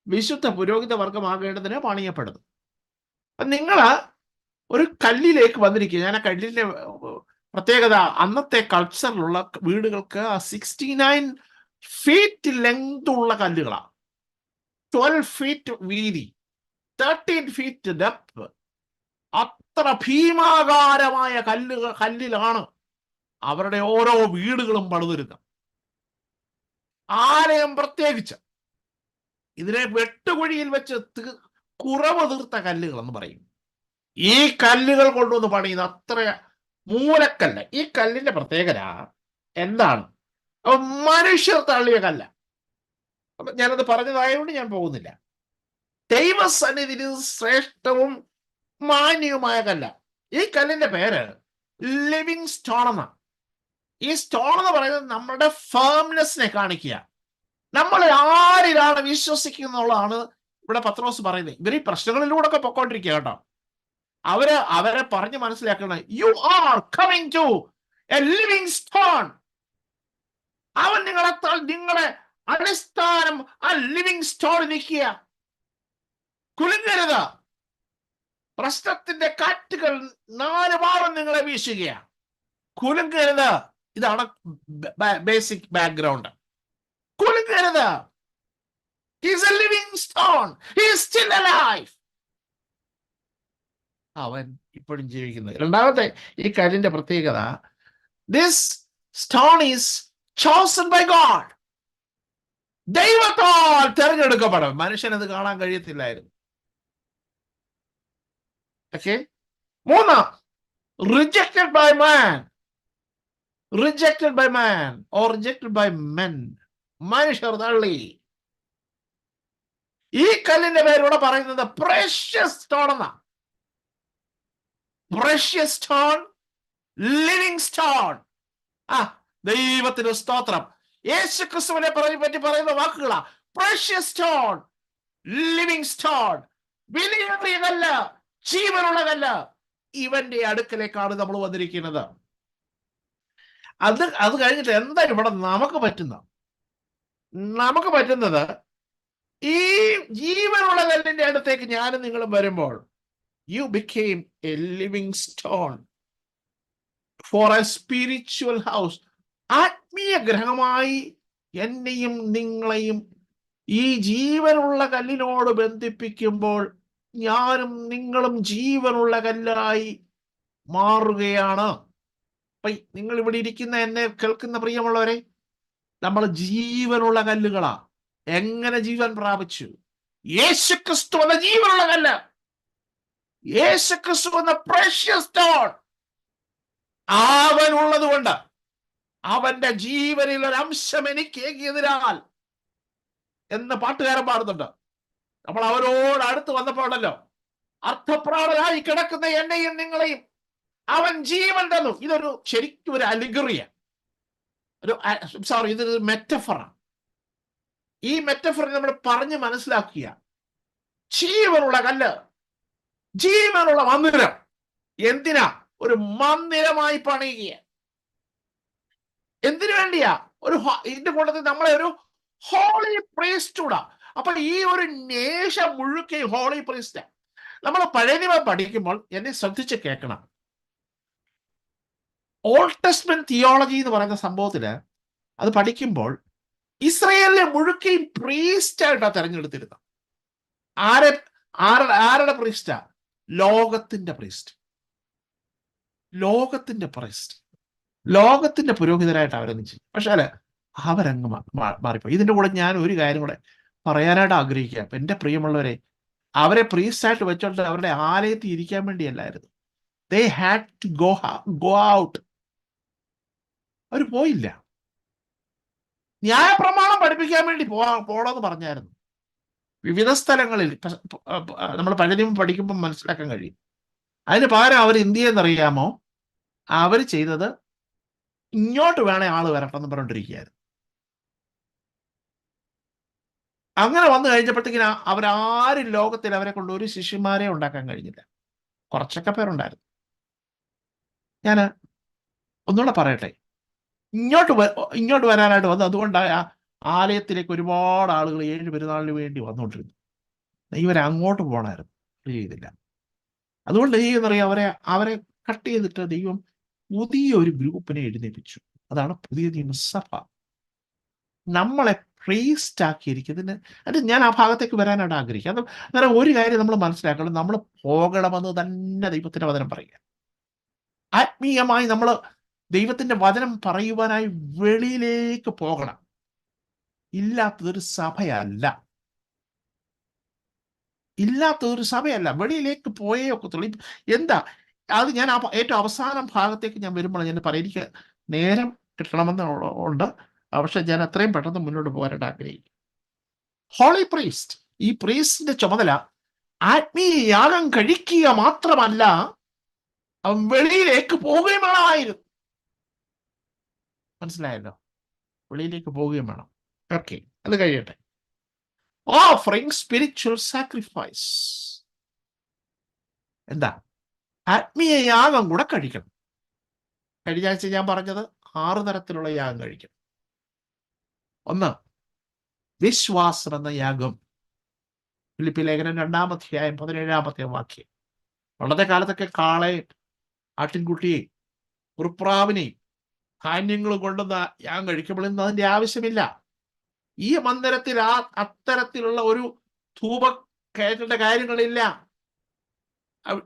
വിശുദ്ധ പുരോഹിത വർഗമാകേണ്ടതിന് പണിയപ്പെടുന്നു. നിങ്ങൾ ഒരു കല്ലിലേക്ക് വന്നിരിക്കുക. ഞാൻ ആ കല്ലിന്റെ പ്രത്യേകത, അന്നത്തെ കൾച്ചറിലുള്ള വീടുകൾക്ക് 69 ഫീറ്റ് ലെങ്ത് ഉള്ള കല്ലുകളാണ്, 12 ഫീറ്റ് വീതി, 13 ഫീറ്റ് ഡെപ്ത്. അത്ര ഭീമാകാരമായ കല്ലിലാണ് അവരുടെ ഓരോ വീടുകളും പണിതിരുന്നത്. ആലയം പ്രത്യേകിച്ച് ഇതിനെ വെട്ടുകുഴിയിൽ വെച്ച് കുറവ് തീർത്ത കല്ലുകൾ എന്ന് പറയും. ഈ കല്ലുകൾ കൊണ്ടുവന്ന് പണിയുന്ന അത്ര മൂലക്കല്ല്. ഈ കല്ലിന്റെ പ്രത്യേകത എന്താണ്? മനുഷ്യർ തള്ളിയ കല്ല. അപ്പൊ ഞാനത് പറഞ്ഞതായതുകൊണ്ട് ഞാൻ പോകുന്നില്ല. ദൈവസന്നിധിയിൽ ശ്രേഷ്ഠവും മാന്യവുമായ കല്ല. ഈ കല്ലിന്റെ പേര് ലിവിങ് സ്റ്റോൺ എന്നാണ്. ഈ സ്റ്റോൺ എന്ന് പറയുന്നത് നമ്മുടെ ഫേംനെസ്സിനെ കാണിക്കുക. നമ്മൾ ആരിലാണ് വിശ്വസിക്കുന്നുള്ളതാണ് ഇവിടെ പത്രോസ് പറയുന്നത്. ഇവർ ഈ പ്രശ്നങ്ങളിലൂടെ ഒക്കെ പൊക്കോണ്ടിരിക്കുക കേട്ടോ. അവരെ പറഞ്ഞ് മനസ്സിലാക്കണം. You are coming to a living stone. അവൻ നിങ്ങളെ അടിസ്ഥാനം ആ ലിവിങ് സ്റ്റോൺ നിൽക്കുക. കുലുങ്ങരുത്. പ്രശ്നത്തിന്റെ കാറ്റുകൾ 4 ഭാഗം നിങ്ങളെ വീശുകയാണ്. കുലുങ്ങരുത്. ഇതാണ് ബേസിക് ബാക്ക്ഗ്രൗണ്ട്. കുലുങ്ങരുത്. He is a living stone. He is still alive. അവൻ ഇപ്പോഴും ജീവിക്കുന്നത്. രണ്ടാമത്തെ ഈ കല്ലിന്റെ പ്രത്യേകത, this stone is chosen by God. ദൈവത്താൽ തിരഞ്ഞെടുക്കപ്പെടും. മനുഷ്യനത് കാണാൻ കഴിയത്തില്ലായിരുന്നു. Okay. 3, rejected by man. Rejected by man or rejected by men. മനുഷ്യർ തള്ളി. ഈ കല്ലിന്റെ പേരിവിടെ പറയുന്നത് പ്രഷ്യസ് സ്റ്റോൺ എന്നാ. Precious stone, living stone. ദൈവത്തിന് സ്തോത്രം. യേശു ക്രിസ്തുവിനെ പറ്റി പറയുന്ന വാക്കുകളാ. Precious stone, living stone. വിലയേറിയ കല്ല്, ജീവനുള്ള കല്ല്. ഇവന്റെ അടുക്കലേക്കാണ് നമ്മൾ വന്നിരിക്കുന്നത്. അത് കഴിഞ്ഞിട്ട് എന്താ ഇവിടെ നമുക്ക് പറ്റുന്നത്? ഈ ജീവനുള്ള കല്ലിന്റെ അടുത്തേക്ക് ഞാനും നിങ്ങളും വരുമ്പോൾ You became a living stone for a spiritual house. ആത്മീയ ഗ്രഹമായി എന്നെയും നിങ്ങളെയും ഈ ജീവനുള്ള കല്ലിനോട് ബന്ധിപ്പിക്കുമ്പോൾ ഞാനും നിങ്ങളും ജീവനുള്ള കല്ലായി മാറുകയാണ്. അപ്പൊ നിങ്ങൾ ഇവിടെ ഇരിക്കുന്ന എന്നെ കേൾക്കുന്ന പ്രിയമുള്ളവരെ, നമ്മൾ ജീവനുള്ള കല്ലുകളാ. എങ്ങനെ ജീവൻ പ്രാപിച്ചു? യേശുക്രിസ്തു എന്ന ജീവനുള്ള കല്ല്, യേശുക്രിസ്തു എന്ന പ്രഷ്യസ് സ്റ്റോൺ, അവനുള്ളത് കൊണ്ട്, അവന്റെ ജീവനിൽ ഒരു അംശം എനിക്ക് ഏകിയതിനാൽ എന്ന് പാട്ടുകാരൻ പാടുന്നുണ്ട്. നമ്മൾ അവരോട് അടുത്ത് വന്നപ്പോഴല്ലോ, അർത്ഥപ്രാണനായി കിടക്കുന്ന എന്നെയും നിങ്ങളെയും അവൻ ജീവൻ തന്നു. ഇതൊരു ശരിക്കും ഒരു അലിഗറിയ, ഇതൊരു മെറ്റഫറാണ്. ഈ മെറ്റഫർ നമ്മൾ പറഞ്ഞ് മനസ്സിലാക്കുക. ജീവനുള്ള കല്ല്, ജീവനുള്ള മന്ദിരം. എന്തിനാ? ഒരു മന്ദിരമായി പണിയുക. എന്തിനു വേണ്ടിയാ? ഇതിന്റെ കൂട്ടത്തിൽ നമ്മളെ ഒരു ഹോളി പ്രീസ്റ്റ്ഹുഡാ. അപ്പൊ ഈ ഒരു നേഷം മുഴുക്കെ ഹോളി പ്രീസ്റ്റ്. നമ്മൾ പഴയ നിയമം പഠിക്കുമ്പോൾ എന്നെ ശ്രദ്ധിച്ച് കേൾക്കണം. ഓൾഡ് ടെസ്റ്റ്മെന്റ് തിയോളജി എന്ന് പറയുന്ന സംഭവത്തില് അത് പഠിക്കുമ്പോൾ ഇസ്രയേലിനെ മുഴുക്കെയും പ്രീസ്റ്റായിട്ടാ തെരഞ്ഞെടുത്തിരുന്നത്. ആരുടെ പ്രീസ്റ്റാ? ലോകത്തിന്റെ പ്രീസ്റ്റ്, ലോകത്തിന്റെ പ്രീസ്റ്റ്, ലോകത്തിന്റെ പുരോഹിതരായിട്ട് അവരൊന്നിച്ചു. പക്ഷേ അവരങ്ങ് മാറിപ്പോയി. ഇതിന്റെ കൂടെ ഞാൻ ഒരു കാര്യം കൂടെ പറയാനായിട്ട് ആഗ്രഹിക്കുക. എന്റെ പ്രിയമുള്ളവരെ, അവരെ പ്രീസ്റ്റായിട്ട് വെച്ചോണ്ട് അവരുടെ ആലയത്തിൽ ഇരിക്കാൻ വേണ്ടിയല്ലായിരുന്നു. They had to go out. അവർ പോയില്ല. ന്യായപ്രമാണം പഠിപ്പിക്കാൻ വേണ്ടി പോണമെന്ന് പറഞ്ഞായിരുന്നു. വിവിധ സ്ഥലങ്ങളിൽ നമ്മൾ പലരും പഠിക്കുമ്പോൾ മനസ്സിലാക്കാൻ കഴിയും. അതിന് പകരം അവർ എന്ത് ചെയ്യുന്നറിയാമോ? അവർ ചെയ്തത് ഇങ്ങോട്ട് വേണേ ആള് വരട്ടെ എന്ന് പറഞ്ഞിട്ടിരിക്കുകയായിരുന്നു. അങ്ങനെ വന്നു കഴിഞ്ഞപ്പോഴത്തേക്കിന് അവരാരും ലോകത്തിൽ അവരെ കൊണ്ട് ഒരു ശിഷ്യന്മാരെ ഉണ്ടാക്കാൻ കഴിഞ്ഞില്ല. കുറച്ചൊക്കെ പേരുണ്ടായിരുന്നു. ഞാൻ ഒന്നുകൂടെ പറയട്ടെ, ഇങ്ങോട്ട് വരാനായിട്ട് വന്നു. അതുകൊണ്ടാണ് ആലയത്തിലേക്ക് ഒരുപാട് ആളുകൾ 7 പെരുന്നാളിന് വേണ്ടി വന്നുകൊണ്ടിരുന്നു. ഇവരെ അങ്ങോട്ട് പോകണമായിരുന്നു, ചെയ്തില്ല. അതുകൊണ്ട് ചെയ്യുന്നറിയാം, അവരെ കട്ട് ചെയ്തിട്ട് ദൈവം പുതിയൊരു ഗ്രൂപ്പിനെ എഴുന്നേൽപ്പിച്ചു. അതാണ് പുതിയ നിയമസഭ. നമ്മളെ പ്രീസ്റ്റ് ആക്കിയിരിക്കുന്നതിന് അത് ഞാൻ ആ ഭാഗത്തേക്ക് വരാനായിട്ട് ആഗ്രഹിക്കുക. അത് വേറെ ഒരു കാര്യം നമ്മൾ മനസ്സിലാക്കണം. നമ്മൾ പോകണമെന്ന് തന്നെ ദൈവത്തിന്റെ വചനം പറയുക. ആത്മീയമായി നമ്മൾ ദൈവത്തിന്റെ വചനം പറയുവാനായി വെളിയിലേക്ക് പോകണം. ഇല്ലാത്തതൊരു സഭയല്ല, വെളിയിലേക്ക് പോയേ ഒക്കത്തുള്ളൂ. എന്താ അത്? ഞാൻ ഏറ്റവും അവസാനം ഭാഗത്തേക്ക് ഞാൻ വരുമ്പോൾ ഞാൻ പറയാം, എനിക്ക് നേരം കിട്ടണമെന്നുണ്ട്. പക്ഷെ ഞാൻ അത്രയും പെട്ടെന്ന് മുന്നോട്ട് പോകാനായിട്ട് ആഗ്രഹിക്കും. ഹോളി പ്രീസ്റ്റ്, ഈ പ്രീസ്റ്റിന്റെ ചുമതല ആത്മീയ യാഗം കഴിക്കുക മാത്രമല്ല, അവൻ വെളിയിലേക്ക് പോവുകയും വേണമായിരുന്നു. മനസ്സിലായല്ലോ? വെളിയിലേക്ക് പോവുകയും വേണം. ഓക്കെ, അത് കഴിയട്ടെ. Offering spiritual sacrifice. എന്താ? ആത്മീയ യാഗം കൂടെ കഴിക്കണം. കഴിഞ്ഞ ആഴ്ച ഞാൻ പറഞ്ഞത് 6 തരത്തിലുള്ള യാഗം കഴിക്കണം. 1, വിശ്വാസം എന്ന യാഗം. ഫിലിപ്പി ലേഖനം 2-ാം അധ്യായം 17-ാമത്തെ വാക്യം. പണ്ടത്തെ കാലത്തൊക്കെ കാളയും ആട്ടിൻകുട്ടിയെയും ഉറുപ്രാവിനെയും ധാന്യങ്ങളും കൊണ്ടുവന്ന യാഗം കഴിക്കുമ്പോൾ ഇന്ന് അതിന്റെ ആവശ്യമില്ല. ഈ മന്ദിരത്തിൽ അത്തരത്തിലുള്ള ഒരു ധൂപ കയറ്റേണ്ട കാര്യങ്ങളില്ല.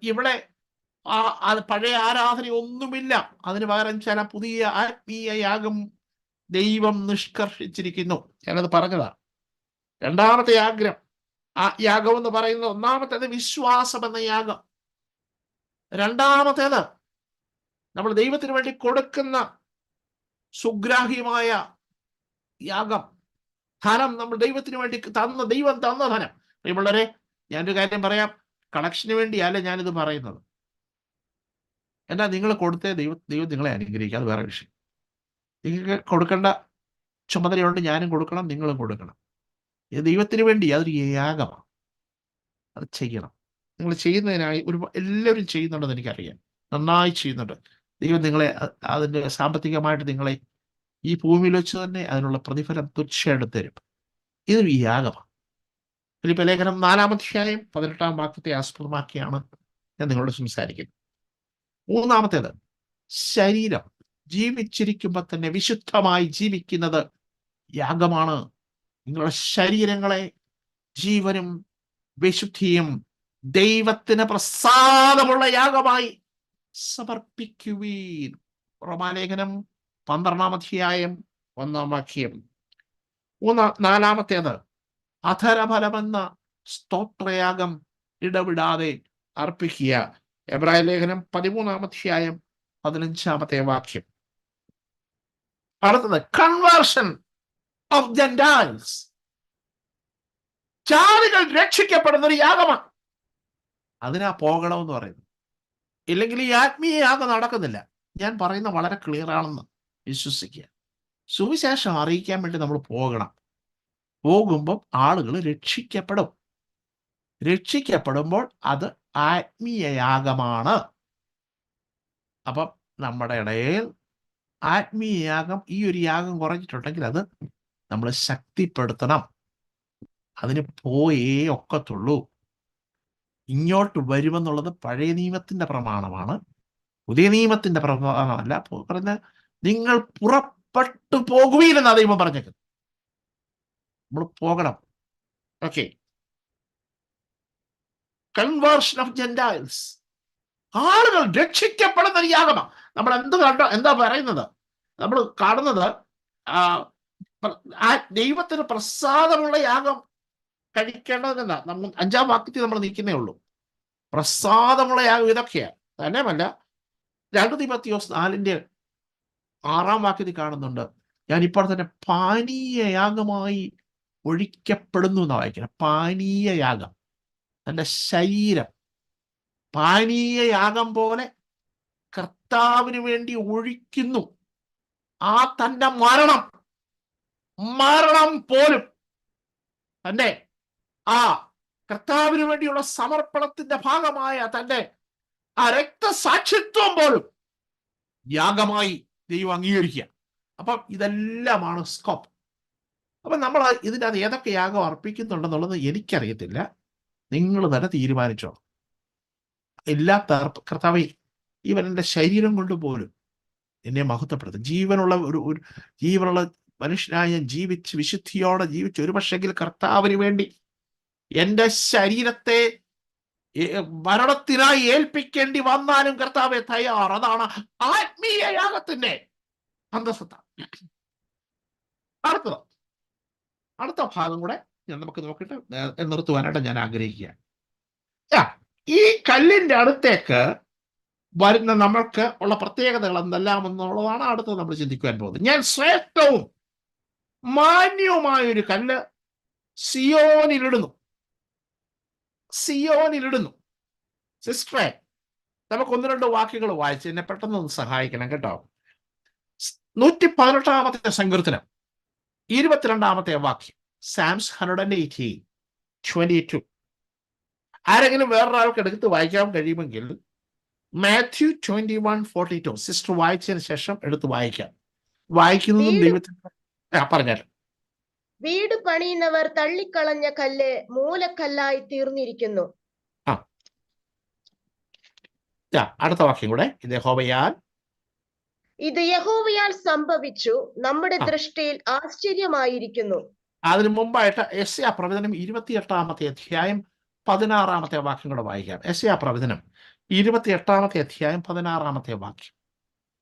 ഇവിടെ പഴയ ആരാധന ഒന്നുമില്ല. അതിന് പകരം ചില പുതിയ ആത്മീയ യാഗം ദൈവം നിഷ്കർഷിച്ചിരിക്കുന്നു. ഞാനത് പറഞ്ഞതാ. 2-ാമത്തെ യാഗം എന്ന് പറയുന്നത്, 1-ാമത്തേത് വിശ്വാസം എന്ന യാഗം. 2-ാമത്തേത് നമ്മൾ ദൈവത്തിന് വേണ്ടി കൊടുക്കുന്ന സുഗ്രാഹ്യമായ യാഗം. ധനം നമ്മൾ ദൈവത്തിന് വേണ്ടി ദൈവം തന്ന ധനം. പ്രിയമുള്ളവരെ, ഞാനൊരു കാര്യം പറയാം. കളക്ഷന് വേണ്ടിയല്ല ഞാനിത് പറയുന്നത്. എന്നാ നിങ്ങൾ കൊടുത്തേ ദൈവം നിങ്ങളെ അനുഗ്രഹിക്കുക. അത് വേറെ വിഷയം. നിങ്ങൾക്ക് കൊടുക്കേണ്ട ചുമതലയുണ്ട്. ഞാനും കൊടുക്കണം, നിങ്ങളും കൊടുക്കണം. ഇത് ദൈവത്തിന് വേണ്ടി അതൊരു യാഗമാണ്. അത് ചെയ്യണം. നിങ്ങൾ ചെയ്യുന്നതിനായി എല്ലാവരും ചെയ്യുന്നുണ്ടെന്ന് എനിക്കറിയാം. നന്നായി ചെയ്യുന്നുണ്ട്. ദൈവം നിങ്ങളെ അതിൻ്റെ സാമ്പത്തികമായിട്ട് നിങ്ങളെ ഈ ഭൂമിയിൽ വെച്ച് തന്നെ അതിനുള്ള പ്രതിഫലം തീർച്ചയായിട്ടും തരും. ഇതൊരു യാഗമാണ്. ഫിലിപ്പി ലേഖനം 4-ാം അധ്യായം 18-ാം വാക്യത്തെ ആസ്പദമാക്കിയാണ് ഞാൻ നിങ്ങളോട് സംസാരിക്കുന്നു. മൂന്നാമത്തേത്, ശരീരം ജീവിച്ചിരിക്കുമ്പോൾ തന്നെ വിശുദ്ധമായി ജീവിക്കുന്നത് യാഗമാണ്. നിങ്ങളുടെ ശരീരങ്ങളെ ജീവനും വിശുദ്ധിയും ദൈവത്തിന് പ്രസാദമുള്ള യാഗമായി സമർപ്പിക്കുവീൻ. റോമാലേഖനം 12-1 നാലാമത്തേത്, അധരഫലമെന്ന സ്തോത്രയാഗം ഇടവിടാതെ അർപ്പിക്കുക. എബ്രായ ലേഖനം 13-15 അടുത്തത്, കൺവേർഷൻ ഓഫ് ജെന്റൈൽസ്. ജാതികൾ രക്ഷിക്കപ്പെടുന്ന ഒരു യാഗമാണ്. അതിനാ പോകണമെന്ന് പറയുന്നത്. ഇല്ലെങ്കിൽ ഈ ആത്മീയ യാഗം നടക്കുന്നില്ല. ഞാൻ പറയുന്ന വളരെ ക്ലിയർ ആണെന്ന് വിശ്വസിക്കുക. സുവിശേഷം അറിയിക്കാൻ വേണ്ടി നമ്മൾ പോകണം. പോകുമ്പോൾ ആളുകൾ രക്ഷിക്കപ്പെടും. രക്ഷിക്കപ്പെടുമ്പോൾ അത് ആത്മീയ യാഗമാണ്. അപ്പം നമ്മുടെ ഇടയിൽ ആത്മീയ യാഗം, ഈ ഒരു യാഗം കുറഞ്ഞിട്ടുണ്ടെങ്കിൽ അത് നമ്മൾ ശക്തിപ്പെടുത്തണം. അതിന് പോയേ ഒക്കത്തുള്ളൂ. ഇങ്ങോട്ട് വരുമെന്നുള്ളത് പഴയ നിയമത്തിന്റെ പ്രമാണമാണ്, പുതിയ നിയമത്തിന്റെ പ്രമാണമല്ല. പറഞ്ഞ നിങ്ങൾ പുറപ്പെട്ടു പോകുവീനെന്നാ ദൈവം പറഞ്ഞേക്കുന്നത്. നമ്മൾ പോകണം. Okay, conversion of Gentiles. ആളുകൾ രക്ഷിക്കപ്പെടുന്ന ഒരു യാഗമാണ്. നമ്മൾ എന്താ പറയുന്നത്? നമ്മൾ കാണുന്നത് ദൈവത്തിന് പ്രസാദമുള്ള യാഗം കഴിക്കേണ്ടതെന്നാ. നമ്മൾ 5-ാം വാക്യത്തിൽ നമ്മൾ നിൽക്കുന്നേ ഉള്ളൂ. പ്രസാദമുള്ള യാഗം ഇതൊക്കെയാണ്. തന്നെയുമല്ല, 2 തിമോത്തിയോസ് 4-ാം വാക്യത്തിൽ കാണുന്നുണ്ട്, ഞാൻ ഇപ്പോൾ തന്നെ പാനീയ യാഗമായി ഒഴിക്കപ്പെടുന്നു എന്നാണ് വായിക്കുന്നത്. പാനീയ യാഗം, തൻ്റെ ശരീരം പാനീയ യാഗം പോലെ കർത്താവിന് വേണ്ടി ഒഴിക്കുന്നു. ആ തൻ്റെ മരണം പോലും തൻ്റെ ആ കർത്താവിന് വേണ്ടിയുള്ള സമർപ്പണത്തിന്റെ ഭാഗമായ തൻ്റെ ആ രക്തസാക്ഷിത്വം പോലും യാഗമായി ദൈവം അംഗീകരിക്കുക. അപ്പം ഇതെല്ലാമാണ് സ്കോപ്പ്. അപ്പം നമ്മൾ ഇതിൻ്റെ അത് ഏതൊക്കെ യാഗം അർപ്പിക്കുന്നുണ്ടെന്നുള്ളത് എനിക്കറിയത്തില്ല. നിങ്ങൾ തന്നെ തീരുമാനിച്ചോ. ഇല്ലാത്ത കർത്താവ് ഇവൻ്റെ ശരീരം കൊണ്ട് പോലും എന്നെ മഹത്വപ്പെടുത്തും. ജീവനുള്ള മനുഷ്യനായ ജീവിച്ച് വിശുദ്ധിയോടെ ജീവിച്ച് ഒരു പക്ഷെങ്കിൽ കർത്താവിന് വേണ്ടി എൻ്റെ ശരീരത്തെ മരണത്തിനായി ഏൽപ്പിക്കേണ്ടി വന്നാലും കർത്താവെ തയ്യാർ. അതാണ് ആത്മീയ യാഗത്തിന്റെ അന്തസ്സത്ത. അടുത്ത ഭാഗം കൂടെ നമുക്ക് നോക്കിയിട്ട് നിർത്തുവാനായിട്ട് ഞാൻ ആഗ്രഹിക്കുക. ഈ കല്ലിന്റെ അടുത്തേക്ക് വരുന്ന നമ്മൾക്ക് ഉള്ള പ്രത്യേകതകൾ എന്തെല്ലാം എന്നുള്ളതാണ് അടുത്തത് നമ്മൾ ചിന്തിക്കുവാൻ പോകുന്നത്. ഞാൻ ശ്രേഷ്ഠവും മാന്യവുമായൊരു കല്ല് സിയോനിലിടുന്നു. സിസ്റ്ററെ, നമുക്ക് 1-2 വാക്യങ്ങൾ വായിച്ച് എന്നെ പെട്ടെന്ന് ഒന്ന് സഹായിക്കണം കേട്ടോ. 118-ാമത്തെ സങ്കീർത്തനം 22-ാമത്തെ വാക്യം, സാംസ് 118:22. ആരെങ്കിലും വേറൊരാൾക്ക് എടുത്ത് വായിക്കാൻ കഴിയുമെങ്കിൽ മാത്യു 21:42 സിസ്റ്റർ വായിച്ചതിന് ശേഷം എടുത്ത് വായിക്കാം. വായിക്കുന്നതും ദൈവത്തിന് പറഞ്ഞാൽ, വീട് പണിയുന്നവർ തള്ളിക്കളഞ്ഞ കല്ല് മൂലക്കല്ലായി തീർന്നിരിക്കുന്നു. അടുത്ത വാക്യം കൂടെ, ഇത് യഹോവയാൽ സംഭവിച്ചു, നമ്മുടെ ദൃഷ്ടിയിൽ ആശ്ചര്യമായിരിക്കുന്നു. അതിനു മുമ്പായിട്ട് യെശയ്യാ പ്രവചനം 28-ാമത്തെ അധ്യായം 16-ാമത്തെ വാക്യം കൂടെ വായിക്കാം. യെശയ്യാ പ്രവചനം 28-ാമത്തെ അധ്യായം 16-ാമത്തെ വാക്യം.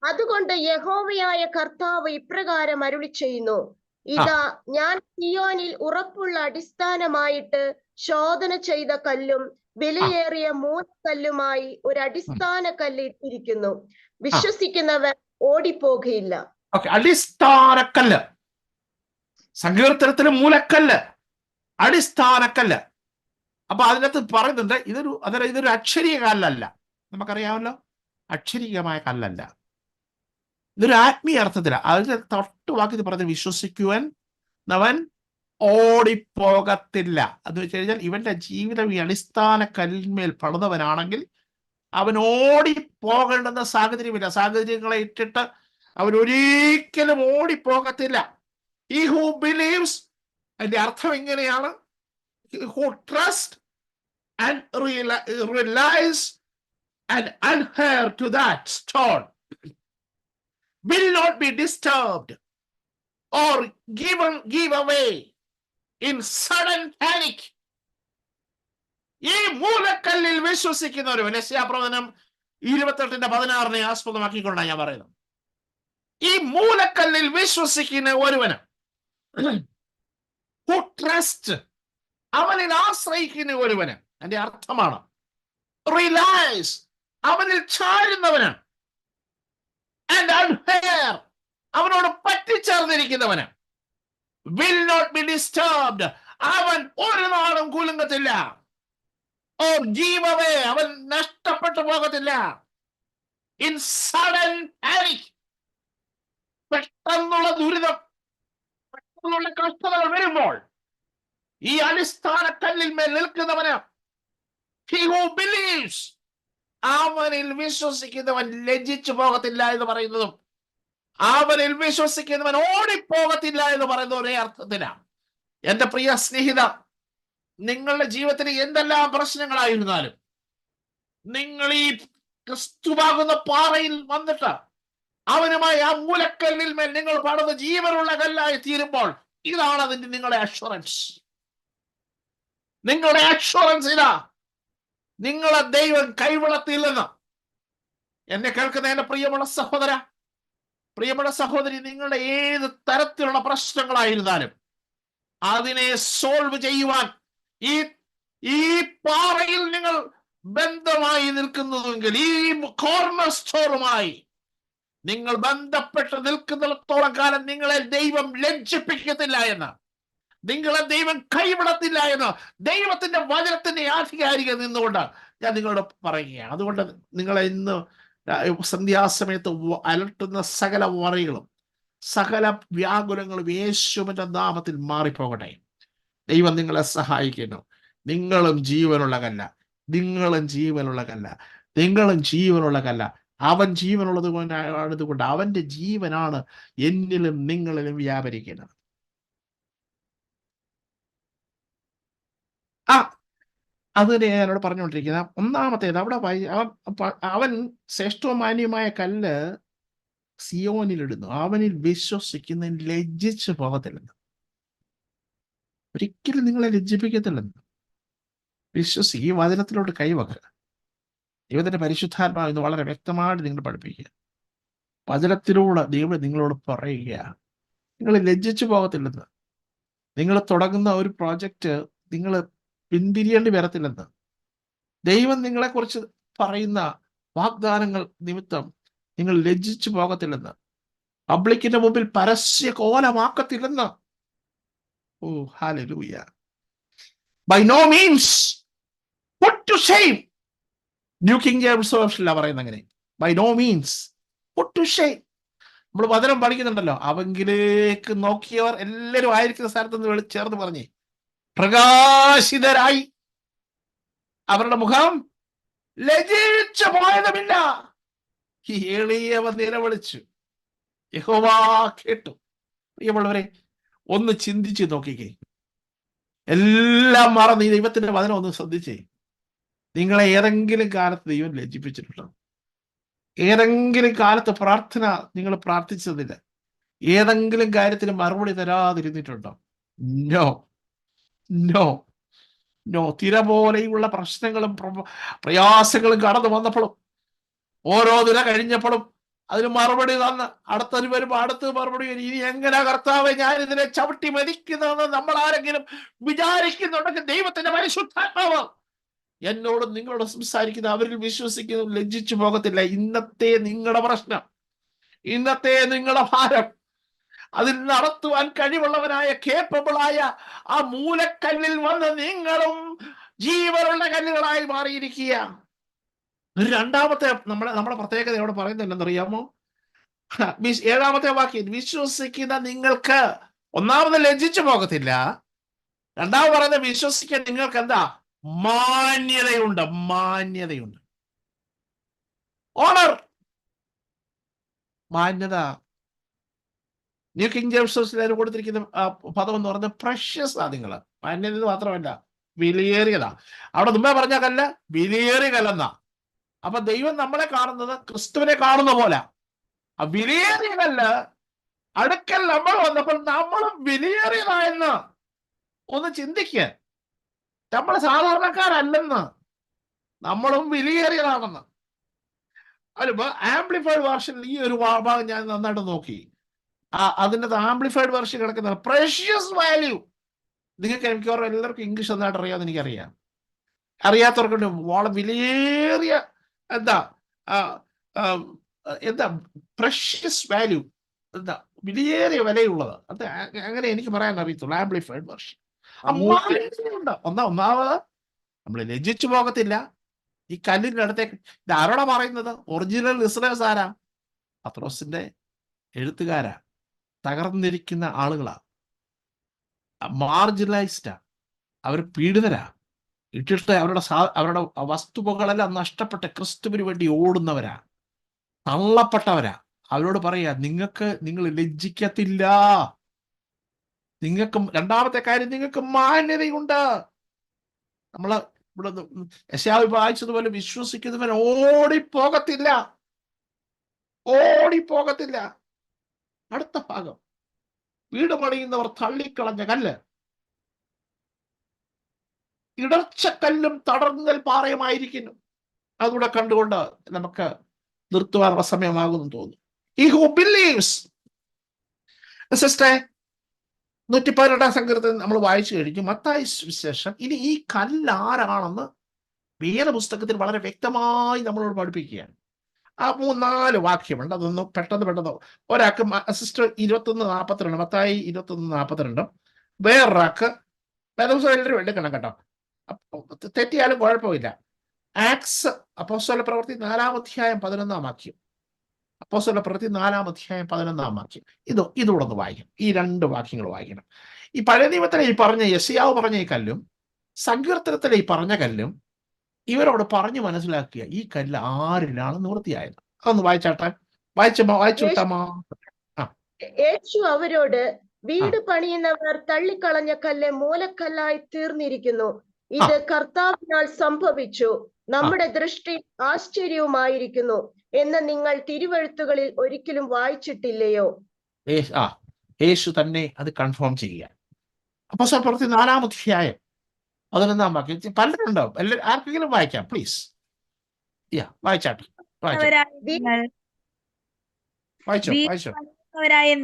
അതുകൊണ്ട് യഹോവയായ കർത്താവ് ഇപ്രകാരം അരുളി ചെയ്യുന്നു, ഇതാ ഞാൻ സിയോനിൽ ഉറപ്പുള്ള അടിസ്ഥാനമായിട്ട് ശോധന ചെയ്ത കല്ലും വിലയേറിയ മൂലക്കല്ലുമായി ഒരു അടിസ്ഥാന കല്ല് ഇട്ടിരിക്കുന്നു. വിശ്വസിക്കുന്നവർ ഓടിപ്പോകയില്ല. അടിസ്ഥാനക്കല്ല്, സങ്കീർത്തനത്തിലെ മൂലക്കല്ല്, അടിസ്ഥാനക്കല്ല്. അപ്പൊ അതിനകത്ത് പറയുന്നുണ്ട് ഇതൊരു അക്ഷരീയ കല്ലല്ല. നമുക്കറിയാമല്ലോ, അക്ഷരീയമായ കല്ലല്ല. ഇതൊരു ആത്മീയ അർത്ഥത്തിലാണ്. അതിന്റെ തൊട്ട് വാക്കിൽ പറഞ്ഞ് വിശ്വസിക്കുവാൻ അവൻ ഓടിപ്പോകത്തില്ല. എന്ന് വെച്ച് കഴിഞ്ഞാൽ ഇവന്റെ ജീവിതം ഈ അടിസ്ഥാന കല്ലിന്മേൽ പണിതവനാണെങ്കിൽ അവൻ ഓടിപ്പോകേണ്ടുന്ന സാഹചര്യമില്ല. സാഹചര്യങ്ങളെ ഇട്ടിട്ട് അവൻ ഒരിക്കലും ഓടിപ്പോകത്തില്ല. He who believes, അതിന്റെ അർത്ഥം എങ്ങനെയാണ്? Who trust and relies and adhere to that stone will not be disturbed or give away in sudden panic. ഈ മൂലക്കല്ലിൽ വിശ്വസിക്കുന്നവരും, യെശയ്യാപ്രവചനം 28:16 ആസ്പദമാക്കിക്കൊണ്ടാണ് ഞാൻ പറയുന്നത്. ഈ മൂലക്കല്ലിൽ വിശ്വസിക്കുന്ന ഒരുവന്, who trust, അവനിൽ ആശ്രയിക്കുന്ന ഒരുവന്, അതിന്റെ അർത്ഥമാണ് റിലൈസ്, അവനിൽ ചാരുന്നവന്, and adhere, അവനോട് പറ്റിച്ചേർന്നിരിക്കുന്നവന്, will not be disturbed, അവൻ ഒരു നാളും കുലുങ്ങത്തില്ല, or give away, അവൻ നഷ്ടപ്പെട്ടു പോകത്തില്ല, in sudden panic, പെട്ടെന്നുള്ള ദുരിതം, പെട്ടെന്നുള്ള കഷ്ടതകൾ വരുമ്പോൾ ഈ അടിസ്ഥാന കല്ലിൽ മേൽ നിൽക്കുന്നവന്, he who believes, അവനിൽ വിശ്വസിക്കുന്നവൻ ലജ്ജിച്ചു പോകത്തില്ല എന്ന് പറയുന്നതും, അവനിൽ വിശ്വസിക്കുന്നവൻ ഓടിപ്പോകത്തില്ല എന്ന് പറയുന്ന ഒരേ അർത്ഥത്തിലാണ്. എന്റെ പ്രിയ സ്നേഹിത, നിങ്ങളുടെ ജീവിതത്തിൽ എന്തെല്ലാം പ്രശ്നങ്ങളായിരുന്നാലും നിങ്ങൾ ഈ ക്രിസ്തുവാകുന്ന പാറയിൽ വന്നിട്ട് അവനുമായി ആ മൂലക്കല്ലിൽ മേൽ നിങ്ങൾ പടന്ന് ജീവനുള്ള കല്ലായി തീരുമ്പോൾ, ഇതാണ് അതിന്റെ നിങ്ങളുടെ അഷ്വറൻസ്. നിങ്ങളുടെ അഷ്വറൻസ് ഇതാ, നിങ്ങളെ ദൈവം കൈവിടത്തില്ലെന്ന്. എന്നെ കേൾക്കുന്ന എന്റെ പ്രിയമുള്ള സഹോദര, പ്രിയമുള്ള സഹോദരി, നിങ്ങളുടെ ഏത് തരത്തിലുള്ള പ്രശ്നങ്ങളായിരുന്നാലും അതിനെ സോൾവ് ചെയ്യുവാൻ ഈ പാറയിൽ നിങ്ങൾ ബന്ധമായി നിൽക്കുന്നുവെങ്കിൽ, ഈ കോർണർ സ്റ്റോറുമായി നിങ്ങൾ ബന്ധപ്പെട്ട് നിൽക്കുന്നിടത്തോളം കാലം നിങ്ങളെ ദൈവം ലജ്ജിപ്പിക്കത്തില്ല എന്ന്, നിങ്ങളെ ദൈവം കൈവിടത്തില്ല എന്ന് ദൈവത്തിന്റെ വചനത്തിന്റെ ആധികാരിക നിന്നുകൊണ്ട് ഞാൻ നിങ്ങളോട് പറയുകയാണ്. അതുകൊണ്ട് നിങ്ങളെ ഇന്ന് സന്ധ്യാസമയത്ത് അലട്ടുന്ന സകല വറികളും സകല വ്യാകുലങ്ങളും യേശുവിന്റെ നാമത്തിൽ മാറിപ്പോകട്ടെ. ദൈവം നിങ്ങളെ സഹായിക്കുന്നു. നിങ്ങളും ജീവനുള്ള കല്ല, നിങ്ങളും ജീവനുള്ള കല്ല, നിങ്ങളും ജീവനുള്ള കല്ല. അവൻ ജീവനുള്ളത് കൊണ്ട് അവന്റെ ജീവനാണ് എന്നിലും നിങ്ങളിലും വ്യാപരിക്കുന്നത്. അത് തന്നെ ഞാനോട് പറഞ്ഞുകൊണ്ടിരിക്കുന്ന ഒന്നാമത്തേത്. അവിടെ അവൻ ശ്രേഷ്ഠവും മാന്യമായ കല്ല് സിയോനിലിടുന്നു, അവനിൽ വിശ്വസിക്കുന്നതിന് ലജ്ജിച്ചു പോകത്തില്ലെന്ന്. ഒരിക്കലും നിങ്ങളെ ലജ്ജിപ്പിക്കത്തില്ലെന്ന് ഈ വചനത്തിലോട്ട് കൈവക്കുക. ദൈവത്തിന്റെ പരിശുദ്ധാത്മാവ് ഇന്ന് വളരെ വ്യക്തമായിട്ട് നിങ്ങൾ പഠിപ്പിക്കുക. വചനത്തിലൂടെ ദൈവം നിങ്ങളോട് പറയുക, നിങ്ങൾ ലജ്ജിച്ചു പോകത്തില്ലെന്ന്. നിങ്ങൾ തുടങ്ങുന്ന ഒരു പ്രോജക്റ്റ് നിങ്ങൾ പിന്തിരിയേണ്ടി വരത്തില്ലെന്ന്. ദൈവം നിങ്ങളെക്കുറിച്ച് പറയുന്ന വാഗ്ദാനങ്ങൾ നിമിത്തം നിങ്ങൾ ലജ്ജിച്ചു പോകത്തില്ലെന്ന്. പബ്ലിക്കിന്റെ മുമ്പിൽ പരസ്യ കോലമാക്കത്തില്ലെന്ന്. ഓ ഹല്ലേലൂയ. By no means put to shame. New King James വേർഷനിലാ പറയുന്നത് അങ്ങനെ. By no means put to shame. നമ്മൾ വചനം പഠിക്കുന്നുണ്ടല്ലോ, അവങ്കിലേക്ക് നോക്കിയവർ എല്ലാവരും ആയിരിക്കുന്ന സ്ഥലത്ത് നിന്ന് ചേർന്ന് പറഞ്ഞേ, പ്രകാശിതരായി അവരുടെ മുഖം ലജ്ജിച്ചു പോയതുമില്ല. ഈ എളിയവൻ നിലവിളിച്ചു, യഹോവ കേട്ടു. പ്രിയമുള്ളവരെ, ഒന്ന് ചിന്തിച്ച് നോക്കിക്കേ. എല്ലാം മറന്ന് ഈ ദൈവത്തിന്റെ വചനം ഒന്ന് ശ്രദ്ധിച്ചേ. നിങ്ങളെ ഏതെങ്കിലും കാലത്ത് ദൈവം ലജ്ജിപ്പിച്ചിട്ടുണ്ടോ? ഏതെങ്കിലും കാലത്ത് പ്രാർത്ഥന നിങ്ങൾ പ്രാർത്ഥിച്ചതില്ല, ഏതെങ്കിലും കാര്യത്തിന് മറുപടി തരാതിരുന്നിട്ടുണ്ടോ? No no no. തിര പോലെയുള്ള പ്രശ്നങ്ങളും പ്രയാസങ്ങളും കടന്നു വന്നപ്പോഴും, ഓരോ ദിന കഴിഞ്ഞപ്പോഴും അതിന് മറുപടി തന്ന് അടുത്തൊരു വരുമ്പോൾ അടുത്ത് മറുപടി വരും. ഇനി എങ്ങനെ കർത്താവെ ഞാൻ ഇതിനെ ചവിട്ടി മരിക്കുന്നതെന്ന് നമ്മൾ ആരെങ്കിലും വിചാരിക്കുന്നുണ്ടെങ്കിൽ ദൈവത്തിന്റെ പരിശുദ്ധാത്മാവ് എന്നോടും നിങ്ങളോട് സംസാരിക്കുന്ന, അവരിൽ വിശ്വസിക്കുന്നു, ലജ്ജിച്ചു പോകത്തില്ല. ഇന്നത്തെ നിങ്ങളുടെ പ്രശ്നം, ഇന്നത്തെ നിങ്ങളുടെ ഭാരം, അതിൽ നടത്തുവാൻ കഴിവുള്ളവനായ കേപ്പബിളായ ആ മൂലക്കല്ലിൽ വന്ന് നിങ്ങളും ജീവനുള്ള കല്ലുകളായി മാറിയിരിക്കുക. രണ്ടാമത്തെ നമ്മുടെ പ്രത്യേകത ഇവിടെ പറയുന്നില്ലെന്നറിയാമോ? 7ാമത്തെ വാക്യം, വിശ്വസിക്കുന്ന നിങ്ങൾക്ക് ഒന്നാമത് ലജ്ജിച്ചു പോകത്തില്ല. രണ്ടാമത് പറയുന്നത്, വിശ്വസിക്കാൻ നിങ്ങൾക്ക് എന്താ? മാന്യതയുണ്ട്. മാന്യതയുണ്ട്. ഓണർ, മാന്യത. ന്യൂ കിങ് ജെയിംസ് കൊടുത്തിരിക്കുന്ന പദം എന്ന് പറയുന്നത് പ്രഷ്യസ് ആ. നിങ്ങള് മാന്യത മാത്രമല്ല, വിലയേറിയതാ. അവിടെ മുമ്പേ പറഞ്ഞ കല്ല് വിലയേറിയ കല്ലെന്നാ. അപ്പൊ ദൈവം നമ്മളെ കാണുന്നത് ക്രിസ്തുവിനെ കാണുന്ന പോലെ. ആ വിലയേറിയ കല്ല് അടുക്കൽ നമ്മൾ വന്നപ്പോൾ നമ്മളും വിലയേറിയതായെന്ന് ഒന്ന് ചിന്തിക്കുക. നമ്മൾ സാധാരണക്കാരല്ലെന്ന്, നമ്മളും വിലയേറിയതാണെന്ന്. അതിപ്പോ ആംപ്ലിഫൈഡ് വേർഷനിൽ ഈ ഒരു ഭാഗം ഞാൻ നന്നായിട്ട് നോക്കി. അതിൻ്റെ ആംപ്ലിഫൈഡ് വേർഷൻ കിടക്കുന്ന പ്രഷ്യസ് വാല്യൂ. നിങ്ങൾക്ക് മിക്കവാറും എല്ലാവർക്കും ഇംഗ്ലീഷ് നന്നായിട്ട് അറിയാമെന്ന് എനിക്കറിയാം. അറിയാത്തവർക്കുണ്ട് വളരെ വിലയേറിയ എന്താ പ്രഷ്യസ് വാല്യൂ, എന്താ വിലയേറിയ വിലയുള്ളത്. അത് അങ്ങനെ എനിക്ക് പറയാൻ അറിയത്തുള്ളൂ. ആംപ്ലിഫൈഡ് വേർഷൻ ഉണ്ട്. ഒന്നാമത് നമ്മൾ ലജ്ജിച്ചു പോകത്തില്ല. ഈ കല്ലിൻ്റെ അടുത്തേക്ക് ഇത് ആരോടാ പറയുന്നത്? ഒറിജിനൽ ലിസണേഴ്സ് ആരാ? പത്രോസിന്റെ എഴുത്തുകാരാ, തകർന്നിരിക്കുന്ന ആളുകളാ, മാർജിനലൈസ്ഡാ, അവർ പീഡിതരാ, ഇട്ടിട്ട് അവരുടെ വസ്തുവകളെല്ലാം നഷ്ടപ്പെട്ട് ക്രിസ്തുവിന് വേണ്ടി ഓടുന്നവരാ, തള്ളപ്പെട്ടവരാ. അവരോട് പറയാ, നിങ്ങൾ ലജ്ജിക്കത്തില്ല. നിങ്ങൾക്ക് രണ്ടാമത്തെ കാര്യം, നിങ്ങൾക്ക് മാന്യതയുണ്ട്. നമ്മള് ഇവിടെ യെശയ്യാവ് വായിച്ചതുപോലെ വിശ്വസിക്കുന്നവൻ ഓടിപ്പോകത്തില്ല. അടുത്ത ഭാഗം, വീട് പണിയുന്നവർ തള്ളിക്കളഞ്ഞ കല്ല് ഇടർച്ചക്കല്ലും തടർന്നൽ പാറയുമായിരിക്കുന്നു. അതുകൂടെ കണ്ടുകൊണ്ട് നമുക്ക് നിർത്തുവാനുള്ള സമയമാകുന്നു തോന്നുന്നു. He who believes, സിസ്റ്ററെ 118 സങ്കീർത്തനം നമ്മൾ വായിച്ചു കഴിഞ്ഞു. മത്തായി സുവിശേഷം. ഇനി ഈ കല്ല് ആരാണെന്ന് വേദപുസ്തകത്തിൽ വളരെ വ്യക്തമായി നമ്മളോട് പഠിപ്പിക്കുകയാണ്. ആ 3-4 വാക്യമുണ്ട്. അതൊന്ന് പെട്ടെന്ന് ഒരാൾക്ക് സിസ്റ്റർ 21:42, മത്തായി 21:42. വേറൊരാൾക്ക് വേദപുസ്തകം എല്ലാവരും എടുക്കണം കേട്ടോ, തെറ്റിയാലും കുഴപ്പമില്ല. ആക്സ് അപ്പോസ്തല പ്രവൃത്തി 4-ാം അധ്യായം 11-ാം വാക്യം. അപ്പോസ്തല പ്രവൃത്തി 4-ാം അധ്യായം 11-ാം വാക്യം. ഇതൂടെ ഒന്ന് വായിക്കണം. ഈ 2 വാക്യങ്ങൾ വായിക്കണം. ഈ പഴയ നിയമത്തിലെ ഈ പറഞ്ഞ യെശയ്യാവ് പറഞ്ഞ ഈ കല്ലും സങ്കീർത്തനത്തിലെ ഈ പറഞ്ഞ കല്ലും ഇവരോട് പറഞ്ഞു മനസ്സിലാക്കിയ ഈ കല്ല് ആരിലാണ് നിവൃത്തിയായത്. അതൊന്ന് വായിച്ചിട്ടാമോ? യേശു അവരോട്, വീട് പണിയുന്നവർ തള്ളിക്കളഞ്ഞ കല്ല് മൂലക്കല്ലായി തീർന്നിരിക്കുന്നു. ഇത് കർത്താവിനാൽ സംഭവിച്ചു, നമ്മുടെ ദൃഷ്ടി ആശ്ചര്യവുമായിരിക്കുന്നു എന്ന് നിങ്ങൾ തിരുവെഴുത്തുകളിൽ ഒരിക്കലും വായിച്ചിട്ടില്ലയോ? യേശു തന്നെ അത് കൺഫേം ചെയ്യുക. അപ്പോസ്തല പ്രവൃത്തി 4-ാം അധ്യായം 11-ാം വാക്യം. പലരുണ്ടാവും, ആർക്കെങ്കിലും വായിക്കാം പ്ലീസ്. വായിച്ചോ.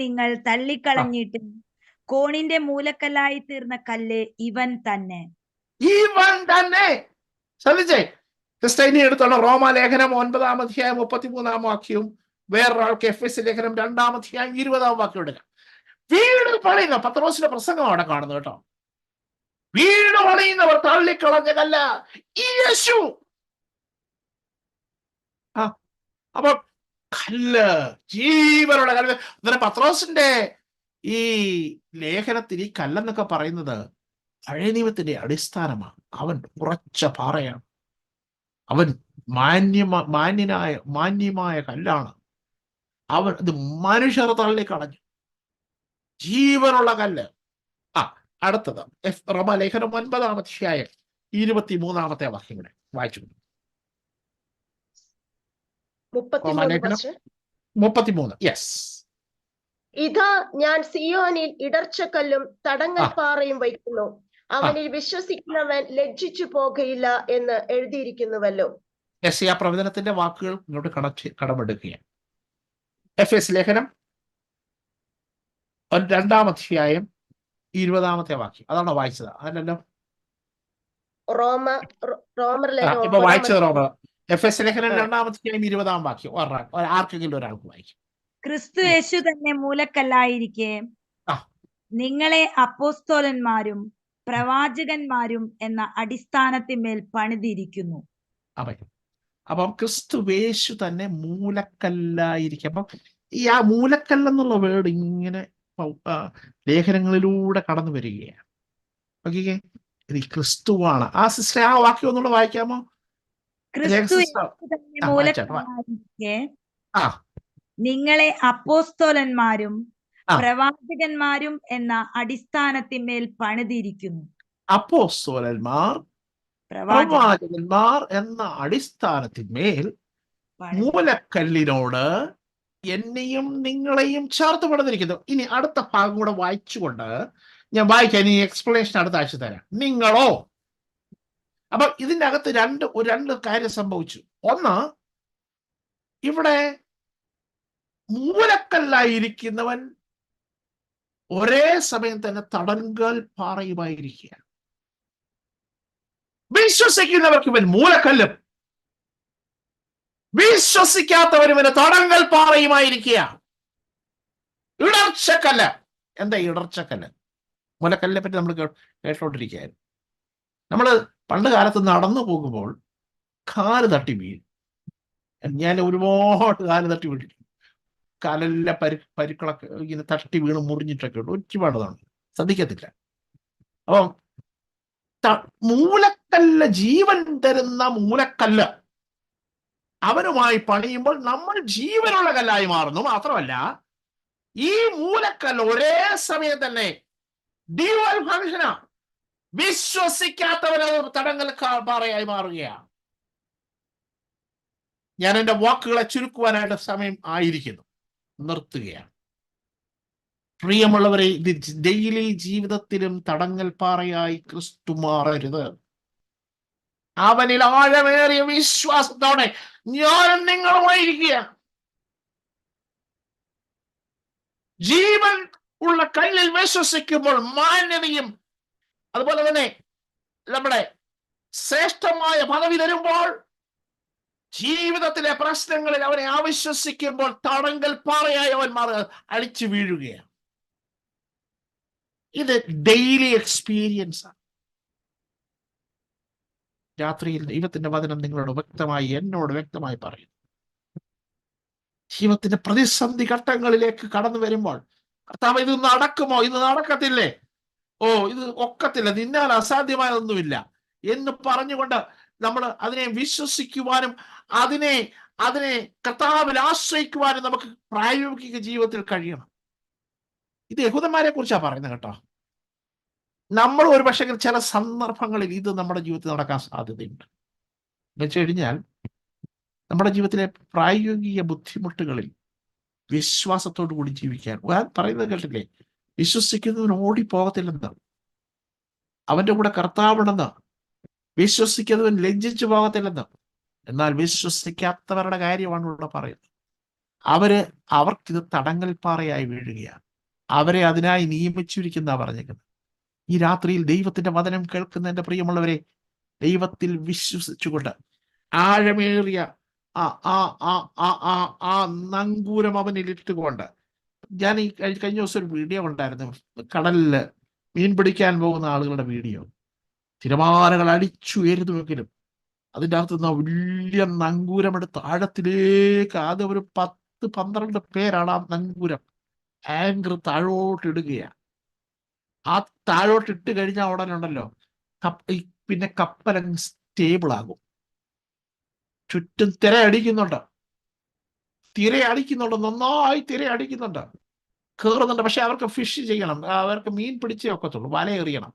നിങ്ങൾ തള്ളിക്കളഞ്ഞിട്ട് കോണിന്റെ മൂലക്കല്ലായി തീർന്ന കല്ല് ഇവൻ തന്നെ. ശ്രദ്ധിച്ചേ ക്രിസ്ത്യനി എടുത്തോണം. റോമാലേഖനം 9-ാം അധ്യായം 33-ാം വാക്യവും വേറൊരാൾക്ക് എഫെസ്യ ലേഖനം 2-ാം അധ്യായം 20-ാം വാക്യം എടുക്കാം. വീട് പണിയുന്ന പത്രോസിന്റെ പ്രസംഗം അവിടെ കാണുന്നു കേട്ടോ. വീട് പണിയുന്നവർ തള്ളിക്കളഞ്ഞ കല്ല യേശു. അപ്പൊ കല്ല്, ജീവനുള്ള കല്ല്. അന്നേരം പത്രോസിന്റെ ഈ ലേഖനത്തിൽ ഈ കല്ലെന്നൊക്കെ പറയുന്നത് പഴയ നിയമത്തിന്റെ അടിസ്ഥാനമാണ്. അവൻ ഉറച്ച പാറയാണ്. അവൻ മാന്യമായ കല്ലാണ്. അവൻ ഇത് മനുഷ്യർ തള്ളിക്കളഞ്ഞു. ജീവനുള്ള കല്ല്. അടുത്തത് റോമാലേഖനം 9-ാം അധ്യായം 23-ാമത്തെ വാക്യം കൂടെ വായിച്ചു. 33. യെസ്. ഇതാ ഞാൻ സിയോനിൽ ഇടർച്ചക്കല്ലും തടങ്ങൽ പാറയും വയ്ക്കുന്നു, അവനിൽ വിശ്വസിക്കുന്നവൻ ലജ്ജിച്ചു പോകയില്ല എന്ന് എഴുതിയിരിക്കുന്നുവല്ലോ. യെശയ്യാ പ്രവചനത്തിന്റെ വാക്കുകൾ ഇങ്ങോട്ട് കടമെടുക്കുകയാണ്. എഫെസ്യ ലേഖനം 2-ാം അധ്യായം 20-ാമത്തെ വാക്യം. അതാണോ വായിച്ചത്? അതല്ലല്ലോ, ഇപ്പൊ വായിച്ചത് റോമർ. എഫെസ്യ ലേഖനം 2-ാം അധ്യായം 20-ാം വാക്യം ആർക്കെങ്കിലും ഒരാൾക്ക് വായിക്കും. ക്രിസ്തു യേശു തന്നെ മൂലക്കല്ലായിരിക്കെ നിങ്ങളെ അപ്പോസ്തലന്മാരും പ്രവാചകന്മാരും എന്ന അടിസ്ഥാനത്തിന്മേൽ പണിതിരിക്കുന്നു. അപ്പം ക്രിസ്തു യേശു തന്നെ മൂലക്കല്ലായിരിക്കും. അപ്പം ഈ മൂലക്കല്ലെന്നുള്ള വേർഡ് ഇങ്ങനെ ലേഖനങ്ങളിലൂടെ കടന്നു വരികയാണ്. ഓക്കെ, ഇത് ക്രിസ്തുവാണ്. സിസ്റ്റർ ആ വാക്യം ഒന്നുകൂടെ വായിക്കാമോ? ക്രിസ്തു മൂലക്കല്ലായിരിക്കെ നിങ്ങളെ അപ്പോസ്തലന്മാരും പ്രവാചകന്മാരും എന്ന അടിസ്ഥാനത്തിന്മേൽ പണിതിരിക്കുന്നു. അപ്പോസ്തലന്മാർ, പ്രവാചകന്മാർ എന്ന അടിസ്ഥാനത്തിന്മേൽ മൂലക്കല്ലിനോട് എന്നെയും നിങ്ങളെയും ചേർത്ത് പണിതിരിക്കുന്നു. ഇനി അടുത്ത ഭാഗം കൂടെ വായിച്ചുകൊണ്ട് ഞാൻ വായിക്കാൻ ഈ എക്സ്പ്ലനേഷൻ അടുത്ത ആഴ്ച തരാം. നിങ്ങളോ, അപ്പൊ ഇതിന്റെ അകത്ത് രണ്ട് കാര്യം സംഭവിച്ചു. ഒന്ന്, ഇവിടെ മൂലക്കല്ലായിരിക്കുന്നവൻ ഒരേ സമയം തന്നെ തടങ്കൽ പാറയുമായിരിക്കുക. വിശ്വസിക്കുന്നവർക്ക് ഇവൻ മൂലക്കല്ലും, വിശ്വസിക്കാത്തവരിവന് തടങ്കൽ പാറയുമായിരിക്കുക. ഇടർച്ചക്കല്ല്. എന്താ ഇടർച്ചക്കല്ല്? മൂലക്കല്ലിനെ പറ്റി നമ്മൾ കേട്ടോണ്ടിരിക്കുകയായിരുന്നു. നമ്മൾ പണ്ട് കാലത്ത് നടന്നു പോകുമ്പോൾ കാല് തട്ടി വീഴും. ഞാൻ ഒരുപാട് കാല് തട്ടി വീണിട്ടുണ്ട്. കാലെല്ലാം പരുക്കളൊക്കെ ഇങ്ങനെ തട്ടി വീണ് മുറിഞ്ഞിട്ടൊക്കെ ഉണ്ട്. ഒരുപാടാണ്, ശ്രദ്ധിക്കത്തില്ല. അപ്പം മൂലക്കല്ല്, ജീവൻ തരുന്ന മൂലക്കല്ല്, അവനുമായി പണിയുമ്പോൾ നമ്മൾ ജീവനുള്ള കല്ലായി മാറുന്നു. മാത്രമല്ല, ഈ മൂലക്കല്ല് ഒരേ സമയം തന്നെ ഡ്യുവൽ ഫംഗ്ഷനാ. വിശ്വസിക്കാത്തവരത് തടങ്കൽ പാറയായി മാറുകയാണ്. ഞാൻ എൻ്റെ വാക്കുകളെ ചുരുക്കുവാനായിട്ട് സമയം ആയിരിക്കുന്നു, നിർത്തുകയാണ്. പ്രിയമുള്ളവരെ, ഇത് ഡെയിലി ജീവിതത്തിലും തടങ്കൽ പാറയായി ക്രിസ്തു മാറരുത്. അവനിൽ ആഴമേറിയ വിശ്വാസത്തോടെ ഞാനും നിങ്ങളുമായിരിക്കുക. ജീവൻ ഉള്ള കല്ലിൽ വിശ്വസിക്കുമ്പോൾ മാന്യതയും അതുപോലെ തന്നെ നമ്മുടെ ശ്രേഷ്ഠമായ പദവി തരുമ്പോൾ, ജീവിതത്തിലെ പ്രശ്നങ്ങളിൽ അവനെ അവിശ്വസിക്കുമ്പോൾ തടങ്കൽ പാറയായി അവൻ അടിച്ചു വീഴുകയാണ്. ഇത് ഡെയിലി എക്സ്പീരിയൻസ് ആണ്. രാത്രിയിൽ ദൈവത്തിന്റെ വചനം നിങ്ങളോട് വ്യക്തമായി, എന്നോട് വ്യക്തമായി പറയും. ജീവിതത്തിന്റെ പ്രതിസന്ധി ഘട്ടങ്ങളിലേക്ക് കടന്നു വരുമ്പോൾ, കർത്താവ്, ഇത് നടക്കുമോ, ഇത് നടക്കത്തില്ലേ, ഓ ഇത് ഒക്കത്തില്ല, നിന്നാൽ അസാധ്യമായൊന്നുമില്ല എന്ന് പറഞ്ഞുകൊണ്ട് നമ്മൾ അതിനെ വിശ്വസിക്കുവാനും അതിനെ കർത്താവിൽ ആശ്രയിക്കുവാനും നമുക്ക് പ്രായോഗിക ജീവിതത്തിൽ കഴിയണം. ഇത് യഹൂദന്മാരെ കുറിച്ചാണ് പറയുന്നത് കേട്ടോ. നമ്മൾ ഒരു പക്ഷേ ചില സന്ദർഭങ്ങളിൽ ഇത് നമ്മുടെ ജീവിതത്തിൽ നടക്കാൻ സാധ്യതയുണ്ട്. എന്ന് വെച്ച് കഴിഞ്ഞാൽ, നമ്മുടെ ജീവിതത്തിലെ പ്രായോഗിക ബുദ്ധിമുട്ടുകളിൽ വിശ്വാസത്തോടു കൂടി ജീവിക്കാൻ പറയുന്നത് കേട്ടില്ലേ? വിശ്വസിക്കുന്നവൻ ഓടിപ്പോകത്തില്ലെന്ന്, അവന്റെ കൂടെ കർത്താവുണ്ടെന്ന്. വിശ്വസിക്കുന്നവൻ ലജ്ജിച്ചു പോകത്തില്ലെന്ന്. എന്നാൽ വിശ്വസിക്കാത്തവരുടെ കാര്യമാണ് ഇവിടെ പറയുന്നത്. അവർക്കിത് തടങ്കൽ പാറയായി വീഴുകയാണ്. അവരെ അതിനായി നിയമിച്ചിരിക്കുന്ന പറഞ്ഞിരിക്കുന്നത്. ഈ രാത്രിയിൽ ദൈവത്തിന്റെ വചനം കേൾക്കുന്ന എൻ്റെ പ്രിയമുള്ളവരെ, ദൈവത്തിൽ വിശ്വസിച്ചുകൊണ്ട് ആഴമേറിയ ആ നങ്കൂരം അവനിൽ ഇട്ടുകൊണ്ട്, ഞാൻ ഈ കഴിഞ്ഞ ദിവസം ഒരു വീഡിയോ ഉണ്ടായിരുന്നു, കടലില് മീൻ പിടിക്കാൻ പോകുന്ന ആളുകളുടെ വീഡിയോ. തിരമാലകൾ അടിച്ചുയരുന്നുവെങ്കിലും അതിൻ്റെ അകത്ത് നിന്ന് വലിയ നങ്കൂരമെടുത്ത് ആഴത്തിലേക്ക്, ആദ്യം ഒരു 10-12 പേരാണ് ആ നങ്കൂരം ആങ്കർ താഴോട്ടിടുകയാണ്. ആ താഴോട്ടിട്ട് കഴിഞ്ഞാൽ ഉടനെ ഉണ്ടല്ലോ, പിന്നെ കപ്പലങ്ങ് സ്റ്റേബിൾ ആകും. ചുറ്റും തിരയടിക്കുന്നുണ്ട്, നന്നായി തിരയടിക്കുന്നുണ്ട്, കയറുന്നുണ്ട്. പക്ഷെ അവർക്ക് ഫിഷ് ചെയ്യണം, അവർക്ക് മീൻ പിടിച്ചേ ഒക്കത്തുള്ളൂ, വല എറിയണം.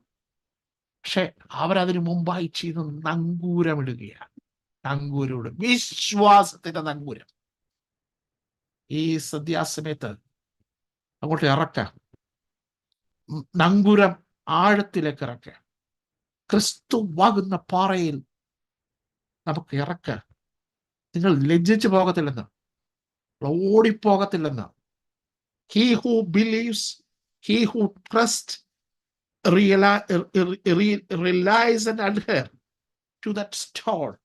പക്ഷെ അവരതിന് മുമ്പായി ചെയ്ത് നങ്കൂരമിടുകയാണ്. നങ്കൂരം, വിശ്വാസത്തിന്റെ നങ്കൂരം. ഈ സന്ധ്യാസമയത്ത് അങ്ങോട്ട് ഇറക്ക, നങ്കൂരം ആഴത്തിലേക്ക് ഇറക്ക. ക്രിസ്തുവാകുന്ന പാറയിൽ നമുക്ക് ഇറക്ക. നിങ്ങൾ ലജ്ജിച്ചു പോകത്തില്ലെന്ന്, ഓടിപ്പോകത്തില്ലെന്ന്. He who believes, he who trusts, relies and adhere to that stone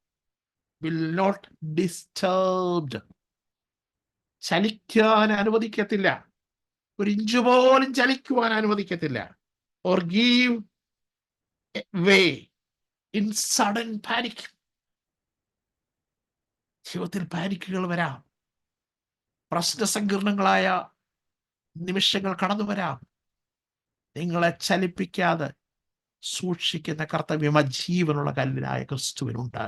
will not disturbed. ചലിക്കാൻ അനുവദിക്കത്തില്ല, ഒരു ഇഞ്ച് പോലും ചലിക്കുവാൻ അനുവദിക്കത്തില്ല. or give way in sudden panic. ജീവിതത്തിൽ പാനിക്കുകൾ വരാം, പ്രശ്നസങ്കീർണങ്ങളായ നിമിഷങ്ങൾ കടന്നു വരാം. നിങ്ങളെ ചലിപ്പിക്കാതെ സൂക്ഷിക്കുന്ന കർത്തവ്യം ജീവനുള്ള കല്ലിനായ ക്രിസ്തുവിനുണ്ട്.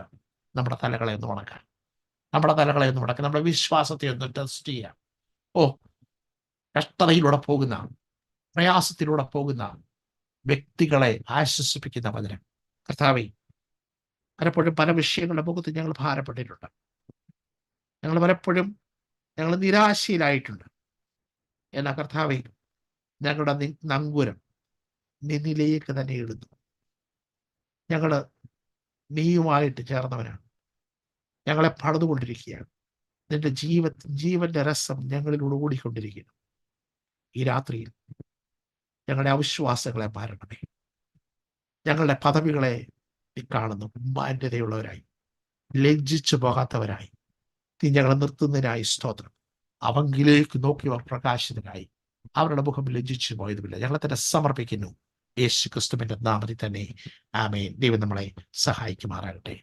നമ്മുടെ തലകളെ ഒന്ന് ഉണക്കാൻ, നമ്മുടെ വിശ്വാസത്തെ ഒന്ന് ടെസ്റ്റ് ചെയ്യാം. കഷ്ടതയിലൂടെ പോകുന്ന, പ്രയാസത്തിലൂടെ പോകുന്ന വ്യക്തികളെ ആശ്വസിപ്പിക്കുന്ന വചനം. കർത്താവേ, പലപ്പോഴും പല വിഷയങ്ങളുടെ മുഖത്ത് ഞങ്ങൾ ഭാരപ്പെട്ടിട്ടുണ്ട്. ഞങ്ങൾ നിരാശയിലായിട്ടുണ്ട്. എന്നാൽ കർത്താവേ, ഞങ്ങളുടെ നങ്കൂരം നിന്നിലേക്ക് തന്നെ ഇടുന്നു. ഞങ്ങൾ നീയുമായിട്ട് ചേർന്നവരാണ്. ഞങ്ങളെ പണിതുകൊണ്ടിരിക്കുകയാണ്. നിന്റെ ജീവന്റെ രസം ഞങ്ങളിലൂടെ ഓടിക്കൊണ്ടിരിക്കുന്നു. ഈ രാത്രിയിൽ ഞങ്ങളുടെ അവിശ്വാസങ്ങളെ മാറണമേ. ഞങ്ങളുടെ പദവികളെ നീ കാണുന്നു. മാന്യതയുള്ളവരായി, ലജ്ജിച്ചു പോകാത്തവരായി നീ ഞങ്ങളെ നിർത്തുന്നതിനായി സ്തോത്രം. അവങ്കിലേക്ക് നോക്കിയവർ പ്രകാശിതരായി, അവരുടെ മുഖം ലജ്ജിച്ചു പോയതുമില്ല. ഞങ്ങളെ തന്നെ സമർപ്പിക്കുന്നു യേശു ക്രിസ്തുവിന്റെ നാമത്തിൽ തന്നെ. ആമേൻ. ദൈവം നമ്മളെ സഹായിക്കുമാറാകട്ടെ.